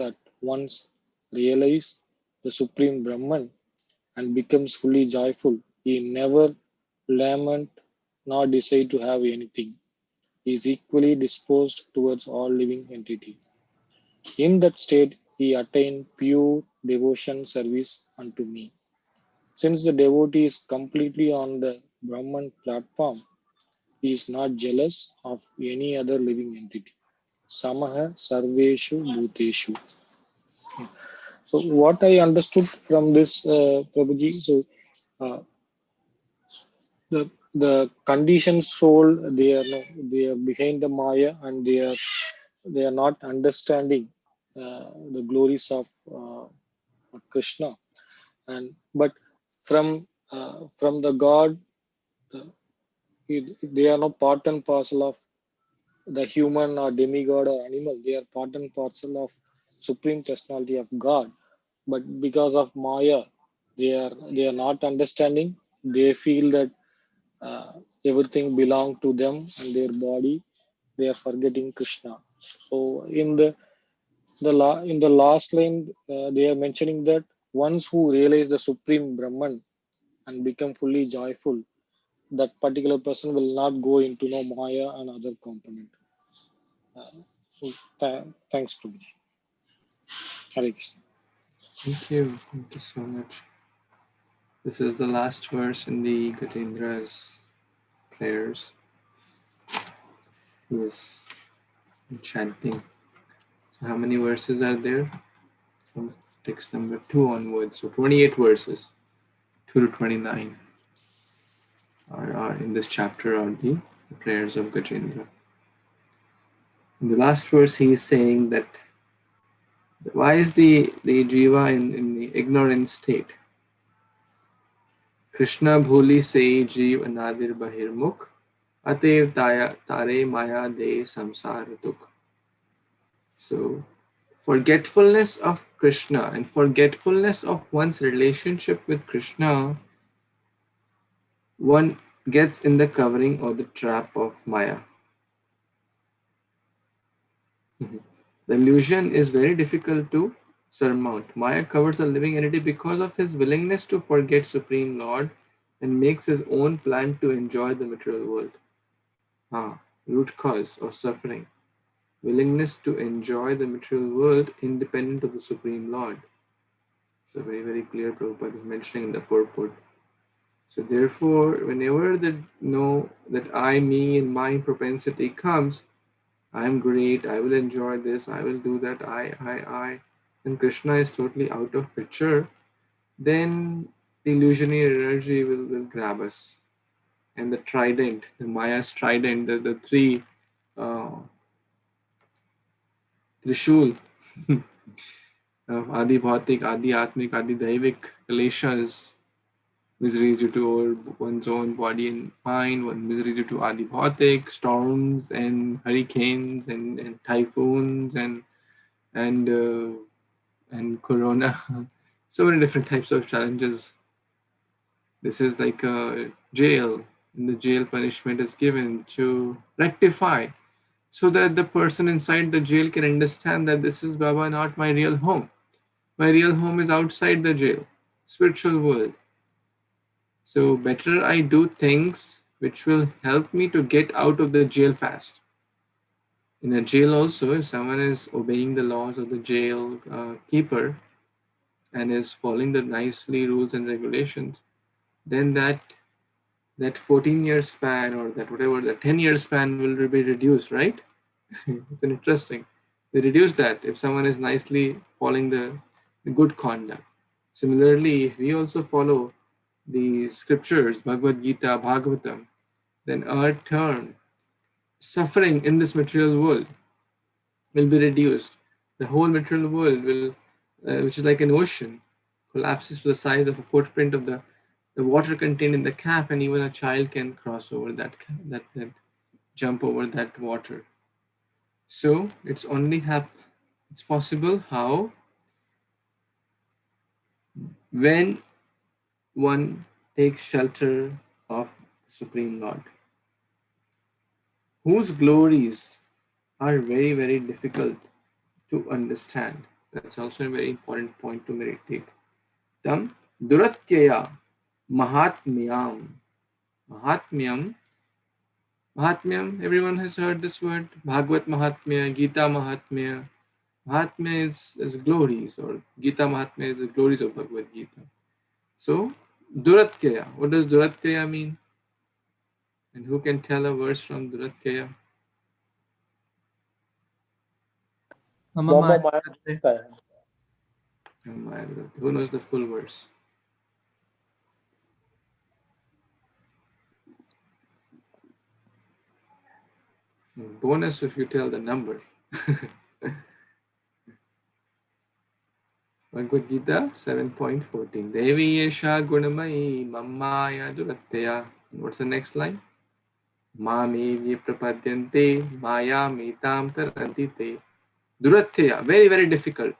at once realizes the Supreme Brahman and becomes fully joyful. He never lament nor desire to have anything. He is equally disposed towards all living entity. In that state, he attained pure devotion service unto me. Since the devotee is completely on the Brahman platform, he is not jealous of any other living entity. Samaha Sarveshu Bhuteshu. So what I understood from this, Prabhuji, so uh, the conditioned soul, they are behind the Maya and they are not understanding the glories of Krishna. And but from the God, uh, they are not part and parcel of the human or demigod or animal. They are part and parcel of Supreme Personality of God. But because of Maya, they are not understanding. They feel that everything belong to them and their body. They are forgetting Krishna. So in the last line, they are mentioning that ones who realize the Supreme Brahman and become fully joyful, that particular person will not go into no Maya and other component. So thanks to me. Hare Krishna. Thank you. Thank you so much. This is the last verse in the Gajendra's prayers. He is chanting. So how many verses are there? From text number 2 onwards. So 28 verses, 2 to 29 are in this chapter are the prayers of Gajendra. In the last verse, he is saying that why is the jiva in the ignorant state? Krishna bhuli se jeev anadir bahirmukh atev tare maya de samsar dukh. So forgetfulness of Krishna and forgetfulness of one's relationship with Krishna, one gets in the covering or the trap of Maya. The illusion is very difficult to surmount. Maya covers a living entity because of his willingness to forget Supreme Lord and makes his own plan to enjoy the material world. Root cause of suffering. Willingness to enjoy the material world independent of the Supreme Lord. So very, very clear Prabhupada is mentioning in the purport. So therefore, whenever that I, me, and my propensity comes, I am great, I will enjoy this, I will do that, I, and Krishna is totally out of picture, then the illusionary energy will grab us. And the trident, the Maya's trident, the three Trishul of Adi Bhautik, Adi Atmik, Adi Daivik, Kaleshas, miseries due to one's own body and mind, one misery due to Adi Bhautik, storms and hurricanes and typhoons and corona. So many different types of challenges. This is like a jail, and the jail punishment is given to rectify so that the person inside the jail can understand that this is Baba, not my real home. My real home is outside the jail, spiritual world. So better I do things which will help me to get out of the jail fast. In a jail also, if someone is obeying the laws of the jail keeper and is following the nicely rules and regulations, then that 14-year span, or that whatever the 10-year span, will be reduced, right? It's an interesting. They reduce that if someone is nicely following the good conduct. Similarly, if we also follow the scriptures, Bhagavad Gita, Bhagavatam, then our term suffering in this material world will be reduced. The whole material world will, which is like an ocean, collapses to the size of a footprint of the water contained in the calf, and even a child can cross over that jump over that water. So it's only it's possible how when one takes shelter of Supreme Lord, whose glories are very, very difficult to understand. That's also a very important point to meditate. Tam Duratyaya Mahatmyam. Mahatmyam. Mahatmyam, everyone has heard this word. Bhagavad Mahatmya, Gita Mahatmya. Mahatmya is glories, or Gita Mahatmya is the glories of Bhagavad Gita. So, Duratyaya. What does Duratyaya mean? And who can tell a verse from Duratyaya? Mama Maya Duratyaya. Who knows the full verse? Bonus if you tell the number. Bhagavad Gita 7.14. Devi Yesha Gunamai Mamaya Duratyaya. What's the next line? Mami Prapadyante Maya Metam Tarantite. Duratyaya. Very, very difficult.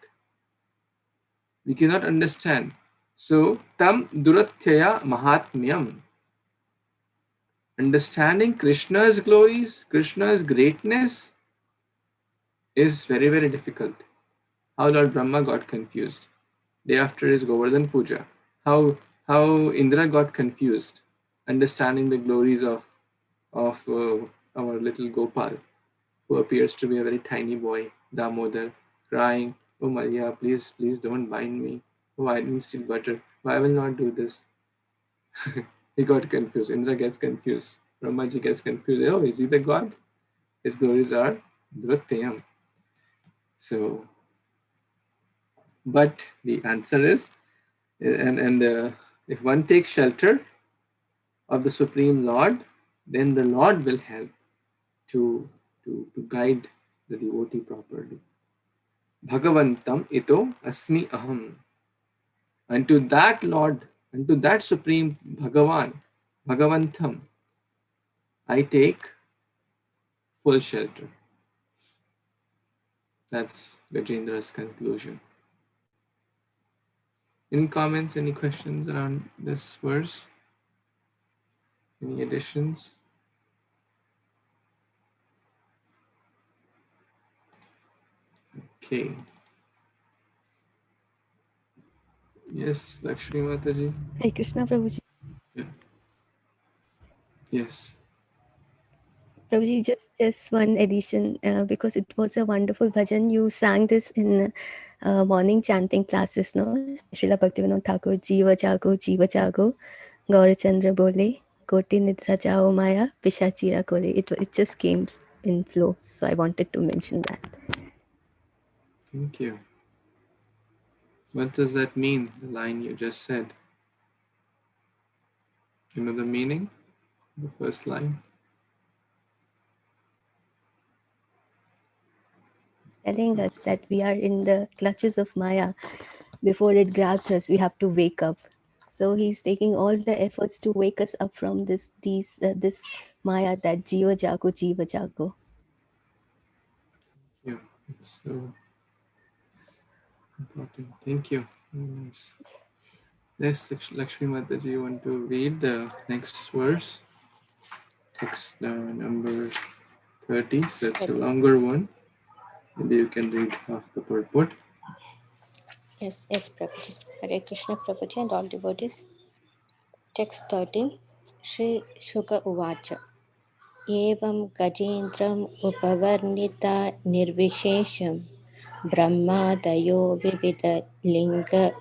We cannot understand. So, Tam Duratyaya Mahatmyam. Understanding Krishna's glories, Krishna's greatness is very, very difficult. How Lord Brahma got confused. Day after his Govardhan Puja. How Indra got confused, understanding the glories of our little Gopal, who appears to be a very tiny boy, Damodar, crying, "Oh Maria, please, please don't bind me. Oh, I didn't steal butter. Why will not do this?" He got confused. Indra gets confused. Brahmaji gets confused. Oh, is he the god? His glories are Dhrutyam. So, but the answer is, if one takes shelter of the Supreme Lord, then the Lord will help to guide the devotee properly. Bhagavantam ito asmi aham. Unto that Lord, unto that Supreme Bhagavan, Bhagavantam, I take full shelter. That's Gajendra's conclusion. Any comments, any questions around this verse? Any additions? Okay. Yes, Lakshmi Mataji. Hare Krishna, Prabhuji. Yeah. Yes. Prabhuji, just one addition, because it was a wonderful bhajan. You sang this in morning chanting classes, no? Srila Bhaktivinoda Thakur, Jiva Jago, Gaurachandra Bole, Koti Nidra Jao Maya, Pishachira Kole. It just came in flow, so I wanted to mention that. Thank you. What does that mean, the line you just said? You know the meaning? The first line? Telling us that we are in the clutches of Maya. Before it grabs us, we have to wake up. So he's taking all the efforts to wake us up from this Maya, that Jiva Jago. Yeah, it's so important. Thank you. Nice. Yes, Lakshmi Mataji, you want to read the next verse? Text number 30, so it's a longer one. Maybe you can read half the purport. Yes, Prabhuji. Hare Krishna, Prabhuji, and all devotees. Text 13. Shri Shuka Uvacha. Evam Gajendram Upavarnita Nirvishesham Brahmadayo Vivida Linga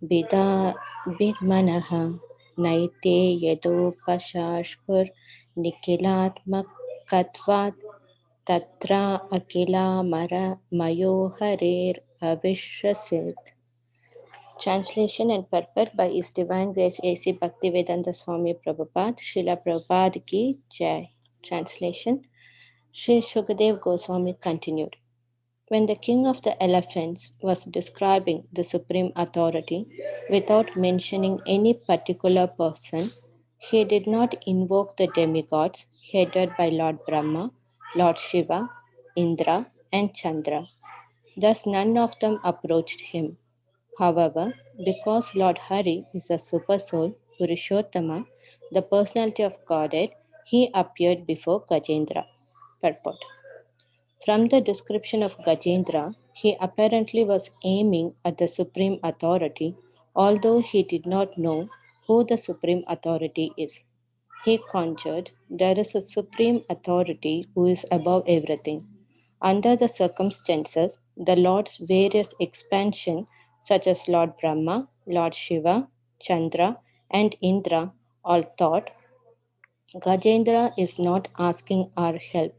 Bida Birmanaha Naite Yadopashashpur Nikilatmak Katvat Tatra Akila Mara Mayoharer Avishrasit. Translation and purport by His Divine Grace A.C. Bhaktivedanta Swami Prabhupada, Srila Prabhupada Ki Jai. Translation. Sri Shukadev Goswami continued. When the king of the elephants was describing the supreme authority without mentioning any particular person, he did not invoke the demigods headed by Lord Brahma, Lord Shiva, Indra, and Chandra. Thus none of them approached him. However, because Lord Hari is a supersoul, Purushottama, the personality of Godhead, he appeared before Gajendra. Purport. From the description of Gajendra, he apparently was aiming at the supreme authority, although he did not know who the supreme authority is. He conjured, there is a supreme authority who is above everything. Under the circumstances, the Lord's various expansion, such as Lord Brahma, Lord Shiva, Chandra, and Indra, all thought, Gajendra is not asking our help.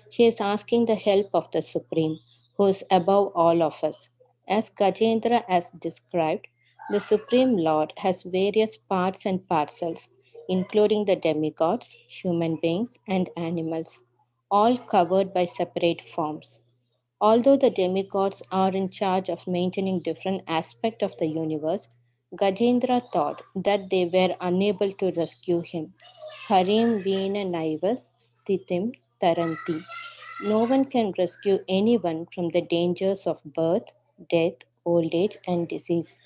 He is asking the help of the Supreme, who is above all of us. As Gajendra has described, the Supreme Lord has various parts and parcels, including the demigods, human beings, and animals, all covered by separate forms. Although the demigods are in charge of maintaining different aspects of the universe, Gajendra thought that they were unable to rescue him. Harim Veena Naiva Sthitim Taranti. No one can rescue anyone from the dangers of birth, death, old age, and disease.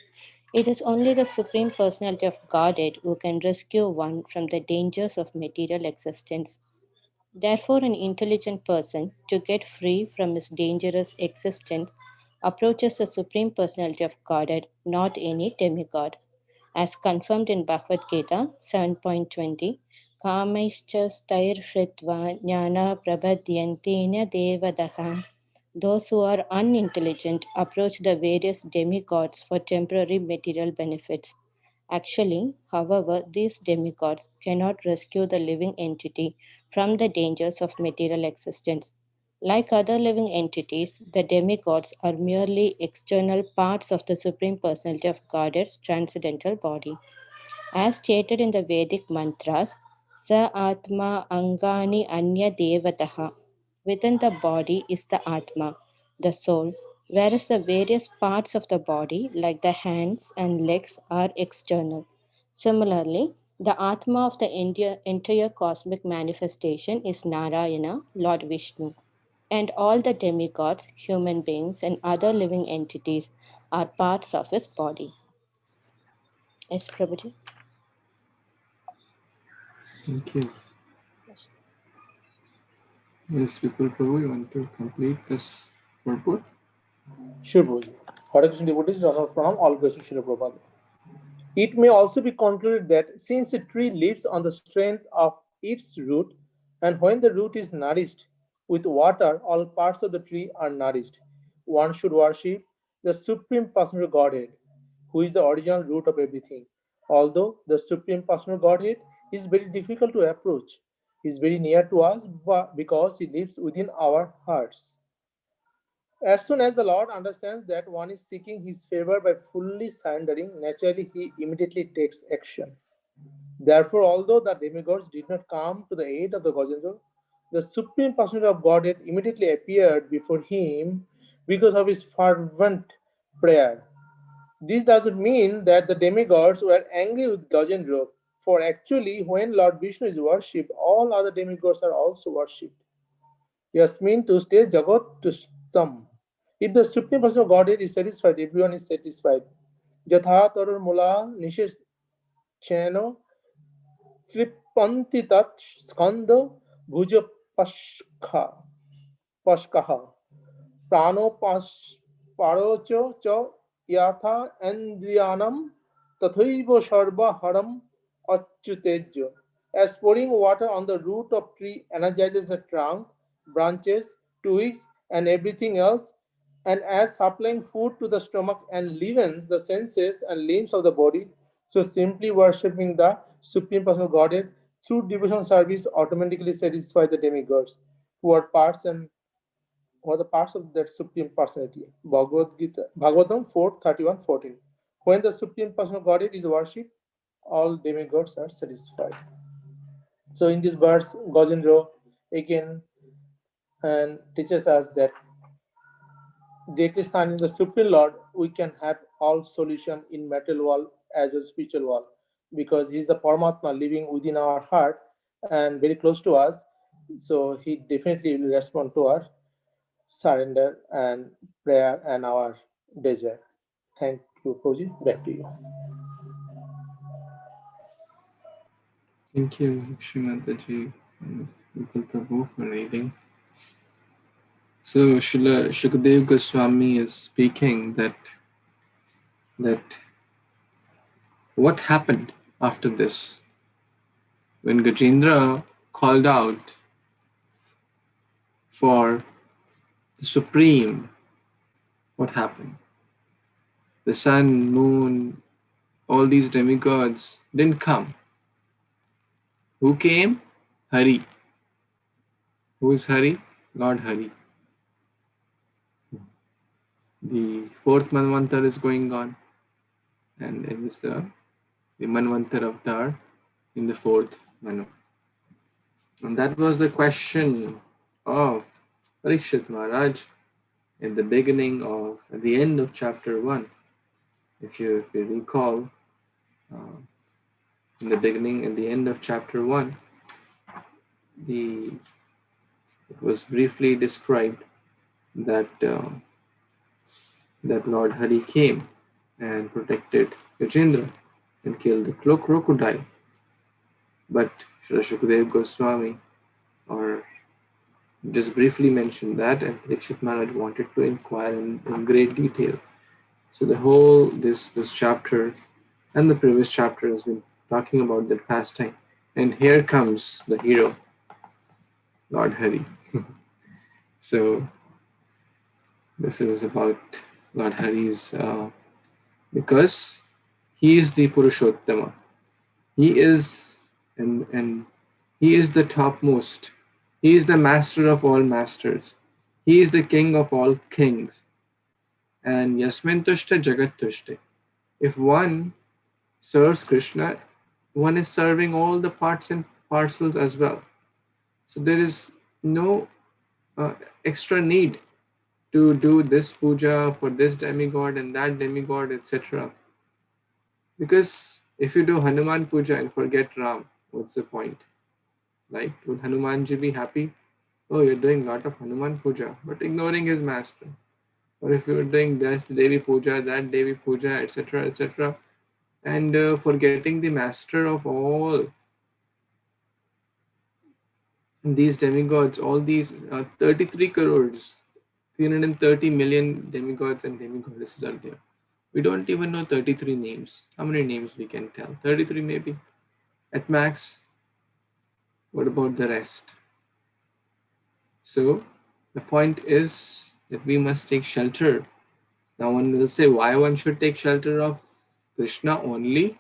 It is only the Supreme Personality of Godhead who can rescue one from the dangers of material existence. Therefore, an intelligent person, to get free from his dangerous existence, approaches the Supreme Personality of Godhead, not any demigod. As confirmed in Bhagavad Gita 7.20, Kamaischa stair hritva jnana prabhadyantina devadaha. Those who are unintelligent approach the various demigods for temporary material benefits. Actually, however, these demigods cannot rescue the living entity from the dangers of material existence. Like other living entities, the demigods are merely external parts of the Supreme Personality of Godhead's transcendental body. As stated in the Vedic mantras, Sa Atma Angani Anya Devataha. Within the body is the Atma, the soul, whereas the various parts of the body, like the hands and legs, are external. Similarly, the Atma of the entire cosmic manifestation is Narayana, Lord Vishnu, and all the demigods, human beings, and other living entities are parts of his body. Yes, Prabhuji. Thank you. Yes, Vipul Prabhu, you want to complete this purport? Sure, Prabhuji. Hare Krishna devotees, Rana Pranam, all praise to Srila Prabhupada. It may also be concluded that since a tree lives on the strength of its root, and when the root is nourished with water, all parts of the tree are nourished. One should worship the Supreme Personal Godhead, who is the original root of everything. Although the Supreme Personal Godhead is very difficult to approach, he is very near to us because he lives within our hearts. As soon as the Lord understands that one is seeking his favor by fully surrendering, naturally he immediately takes action. Therefore, although the demigods did not come to the aid of the Gajendra, the Supreme Personality of Godhead immediately appeared before him because of his fervent prayer. This doesn't mean that the demigods were angry with Gajendra, for actually, when Lord Vishnu is worshipped, all other demigods are also worshipped. Yasmin to stay Jagat to some. If the Supreme Person of Godhead is satisfied, everyone is satisfied. Jatha tarur mula nishesh cheno tripanti tat skanda bhuja pashkaha prano parocho cha yatha andriyanam tathaiva sarva haram Achyutejo. As pouring water on the root of tree energizes the trunk, branches, twigs, and everything else, and as supplying food to the stomach and leavens the senses and limbs of the body, so simply worshipping the Supreme Personal Godhead through devotional service automatically satisfies the demigods, who are parts and or the parts of that Supreme Personality. Bhagavatam 4:31-14. When the Supreme Personal Godhead is worshipped, all demigods are satisfied. So in this verse, Gajendra again and teaches us that directly signing the Supreme Lord, we can have all solution in material world as well as spiritual world, because He is the Paramatma living within our heart and very close to us. So He definitely will respond to our surrender and prayer and our desire. Thank you, Koji. Back to you. Thank you, Srimataji and Gopal Prabhu for reading. So Srila Shukadev Goswami is speaking that what happened after this when Gajendra called out for the Supreme. What happened? The sun, moon, all these demigods didn't come. Who came? Hari. Who is Hari? Lord Hari. The fourth Manvantar is going on, and it is the Manvantar Avatar in the fourth Manu. And that was the question of Parikshit Maharaj at the end of chapter 1. If you recall, in the beginning, at the end of chapter 1, it was briefly described that that Lord Hari came and protected Gajendra and killed the crocodile. But Srila Shukadev Goswami or just briefly mentioned that, and Parikshit Maharaj wanted to inquire in great detail. So the whole this chapter and the previous chapter has been talking about that pastime, and here comes the hero, Lord Hari. So this is about Lord Hari's because he is the Purushottama. He is and he is the topmost. He is the master of all masters. He is the king of all kings. And Yasmin Tushta Jagat Tushta. If one serves Krishna, one is serving all the parts and parcels as well. So there is no extra need to do this puja for this demigod and that demigod, etc. Because if you do Hanuman puja and forget Ram, what's the point? Right? Would Hanumanji be happy? Oh, you're doing a lot of Hanuman puja, but ignoring his master. Or if you're doing this Devi puja, that Devi puja, etc., and forgetting the master of all these demigods, all these 33 crores, 330 million demigods and demigoddesses are there. We don't even know 33 names. How many names we can tell? 33 maybe. At max. What about the rest? So the point is that we must take shelter. Now one will say, why one should take shelter of Krishna only?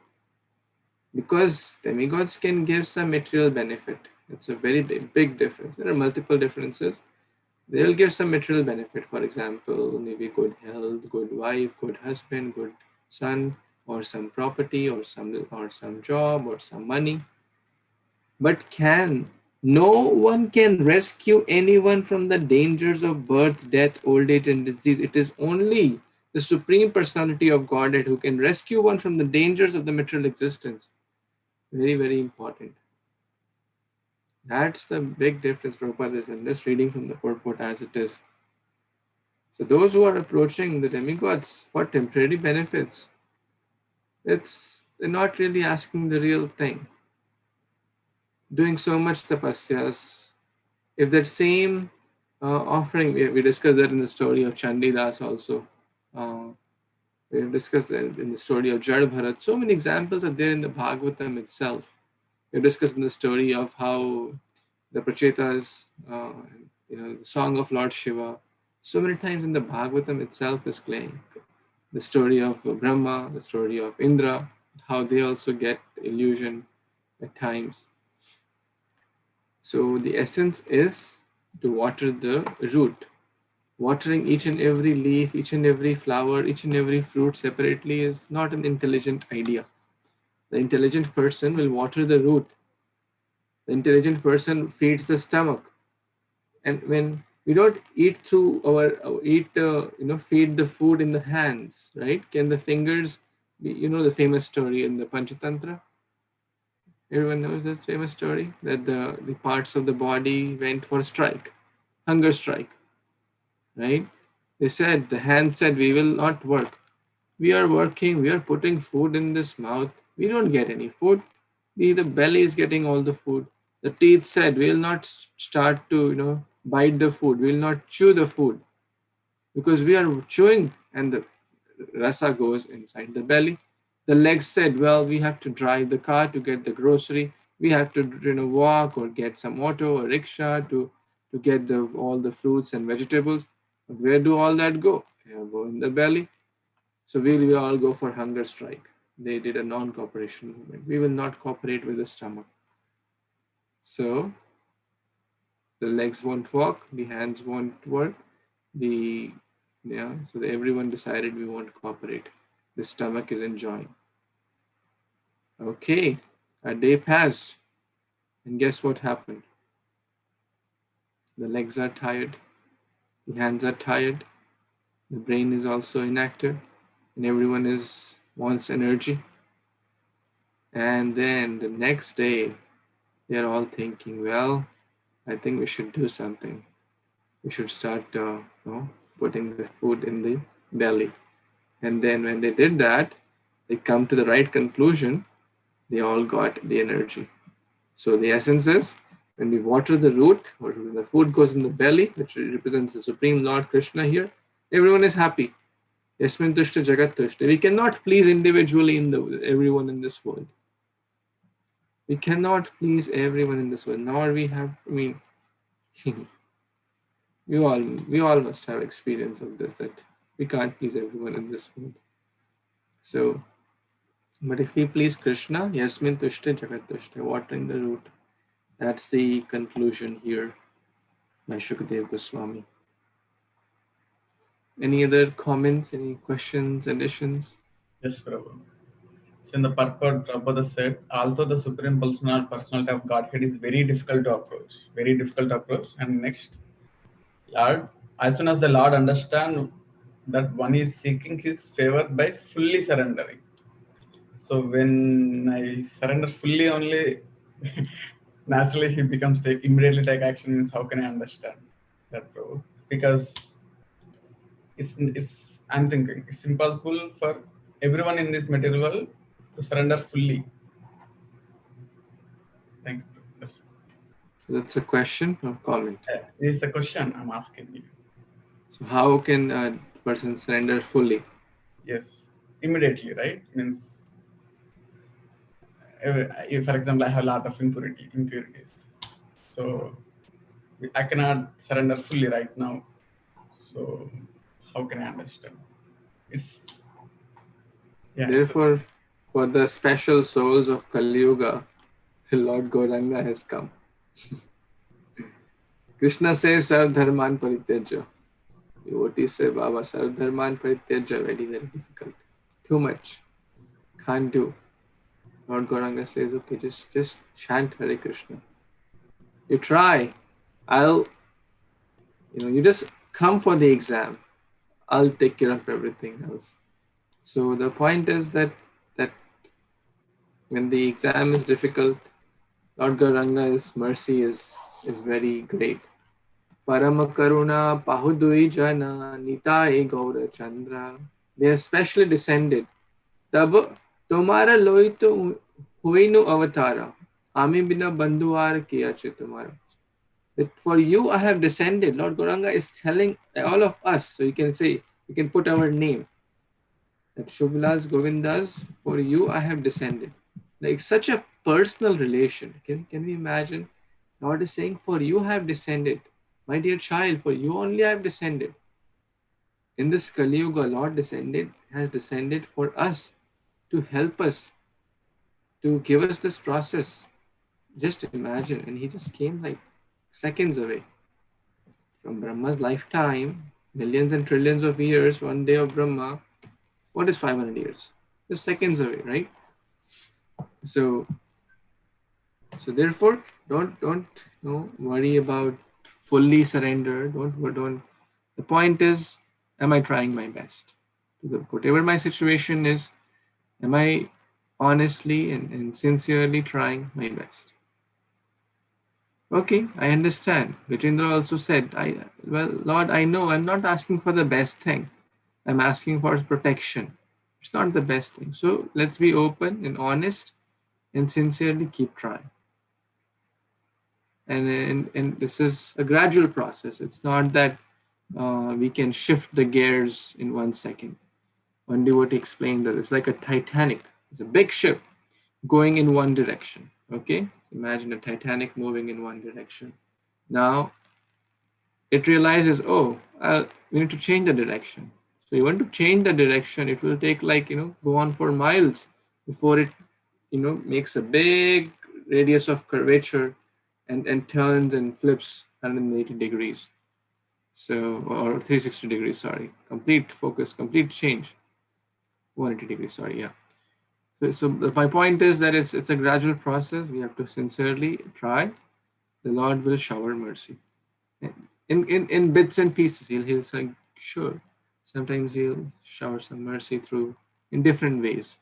Because demigods can give some material benefit. It's a very big difference. There are multiple differences. They'll give some material benefit. For example, maybe good health, good wife, good husband, good son, or some property, or some job, or some money. But no one can rescue anyone from the dangers of birth, death, old age, and disease. It is only the Supreme Personality of Godhead who can rescue one from the dangers of the material existence. Very, very important. That's the big difference. Prabhupada is. I'm just reading from the purport as it is. So those who are approaching the demigods for temporary benefits, they're not really asking the real thing. Doing so much tapasyas, if that same offering, we discussed that in the story of Chandidas also, We have discussed that in the story of Jad Bharat. So many examples are there in the Bhagavatam itself. We have discussed in the story of how the Prachetas, the song of Lord Shiva. So many times in the Bhagavatam itself is playing. The story of Brahma, the story of Indra, how they also get illusion at times. So the essence is to water the root. Watering each and every leaf, each and every flower, each and every fruit separately is not an intelligent idea. The intelligent person will water the root. The intelligent person feeds the stomach. And when we don't eat through feed the food in the hands, right? Can the fingers be, the famous story in the Panchatantra? Everyone knows this famous story that the parts of the body went for strike, hunger strike, right? They said, the hand said, we will not work. We are working, we are putting food in this mouth. We don't get any food. The belly is getting all the food. The teeth said, we will not start to, bite the food. We will not chew the food because we are chewing and the rasa goes inside the belly. The legs said, well, we have to drive the car to get the grocery. We have to walk or get some auto or rickshaw to get all the fruits and vegetables. But where do all that go? They go in the belly. So we all go for hunger strike. They did a non-cooperation movement. We will not cooperate with the stomach. So the legs won't walk, the hands won't work, so everyone decided we won't cooperate. The stomach is enjoying. Okay, a day passed, and guess what happened? The legs are tired, the hands are tired, the brain is also inactive, and everyone wants energy. And then the next day, they're all thinking, well, I think we should do something. We should start putting the food in the belly. And then when they did that, they come to the right conclusion. They all got the energy. So the essence is, when we water the root, or when the food goes in the belly, which represents the Supreme Lord Kṛṣṇa here, everyone is happy. Yasmin tushta jagat tushta. We cannot please individually everyone in this world. We cannot please everyone in this world, nor we have, we all must have experience of this, that we can't please everyone in this world. So, but if we please Kṛṣṇa, Yasmin tushta jagat tushta, watering the root. That's the conclusion here by Shukadeva Goswami. Any other comments, any questions, additions? Yes, Prabhu. So in the purport, Prabhupada said, although the Supreme Personality of Godhead is very difficult to approach. And next, Lord, as soon as the Lord understands that one is seeking his favor by fully surrendering. So when I surrender fully only, naturally he becomes immediately take action. Means how can I understand that, Prabhu? Because I'm thinking it's impossible for everyone in this material world to surrender fully. Thank you. That's a question or comment? It's a question I'm asking you. So how can a person surrender fully? Yes, immediately, right? Means, if, for example, I have a lot of impurities. So I cannot surrender fully right now. So how can I understand? Therefore, for the special souls of Kali Yuga, Lord Gauranga has come. Krishna says, Sarv Dharman Parityaja. Devotees say, Baba, Sarv Dharman Parityaja, very, very difficult. Too much. Can't do. Lord Gauranga says, okay, just chant Hare Krishna. You try. You just come for the exam. I'll take care of everything else. So the point is that when the exam is difficult, Lord Gauranga's mercy is very great. Parama Karuna Pahudui Jana Nitai Gaura Chandra. They are specially descended. Tab Tomara Loito Huinu Avatara. Ami Bina Bandhuar Kiyache Tomara. That for you I have descended. Lord Gauranga is telling all of us. So you can say, you can put our name. that Shubhalas Govindas, for you I have descended. Like such a personal relation. Can we imagine? Lord is saying, for you I have descended. My dear child, for you only I have descended. In this Kali Yuga, Lord has descended for us, to help us, to give us this process. Just imagine. And he just came like seconds away from Brahma's lifetime, millions and trillions of years, one day of Brahma. What is 500 years? Just seconds away, right? So therefore, don't worry about fully surrender. Don't. The point is, am I trying my best? Whatever my situation is, am I honestly and sincerely trying my best? Okay, I understand. Gajendra also said, well, Lord, I know I'm not asking for the best thing. I'm asking for protection. It's not the best thing. So let's be open and honest and sincerely keep trying. And this is a gradual process. It's not that we can shift the gears in 1 second. One devotee explained that it's like a Titanic. It's a big ship going in one direction. Okay, imagine a Titanic moving in one direction. Now it realizes, oh, we need to change the direction. So you want to change the direction, it will take go on for miles before it makes a big radius of curvature and turns and flips 180 degrees. So, or 360 degrees, sorry. Complete focus, complete change. 180 degrees, sorry, yeah. So my point is that it's a gradual process. We have to sincerely try. The Lord will shower mercy. In bits and pieces. He'll say, sure. Sometimes he'll shower some mercy in different ways.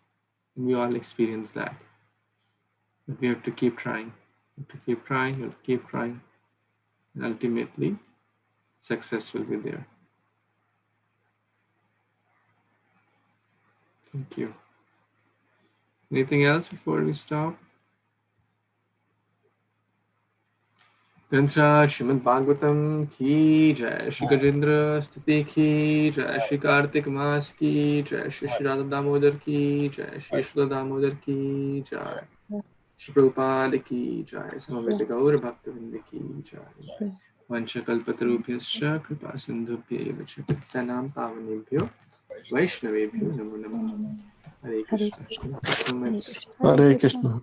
And we all experience that. But we have to keep trying. We have to keep trying, we have to keep trying. And ultimately, success will be there. Thank you. Anything else before we stop? Gajendra, Śrīmad-Bhāgavatam ki jai, Shri Gajendra Sthiti ki jai, Shri Kartik Maas ki jai, Shri Radha Damodar ki jai, Shri Shri Damodar ki jai, Shri Prabhupada ki jai, Samaveta Gaur Bhaktavinda ki jai. Vancha kalpatarubhyascha kripa sindhubhya eva cha pattanam pavanebhyo Vaishnavebhyo namo namah. Hare Krishna. Thank you so much. Hare Hare Krishna. Krishna.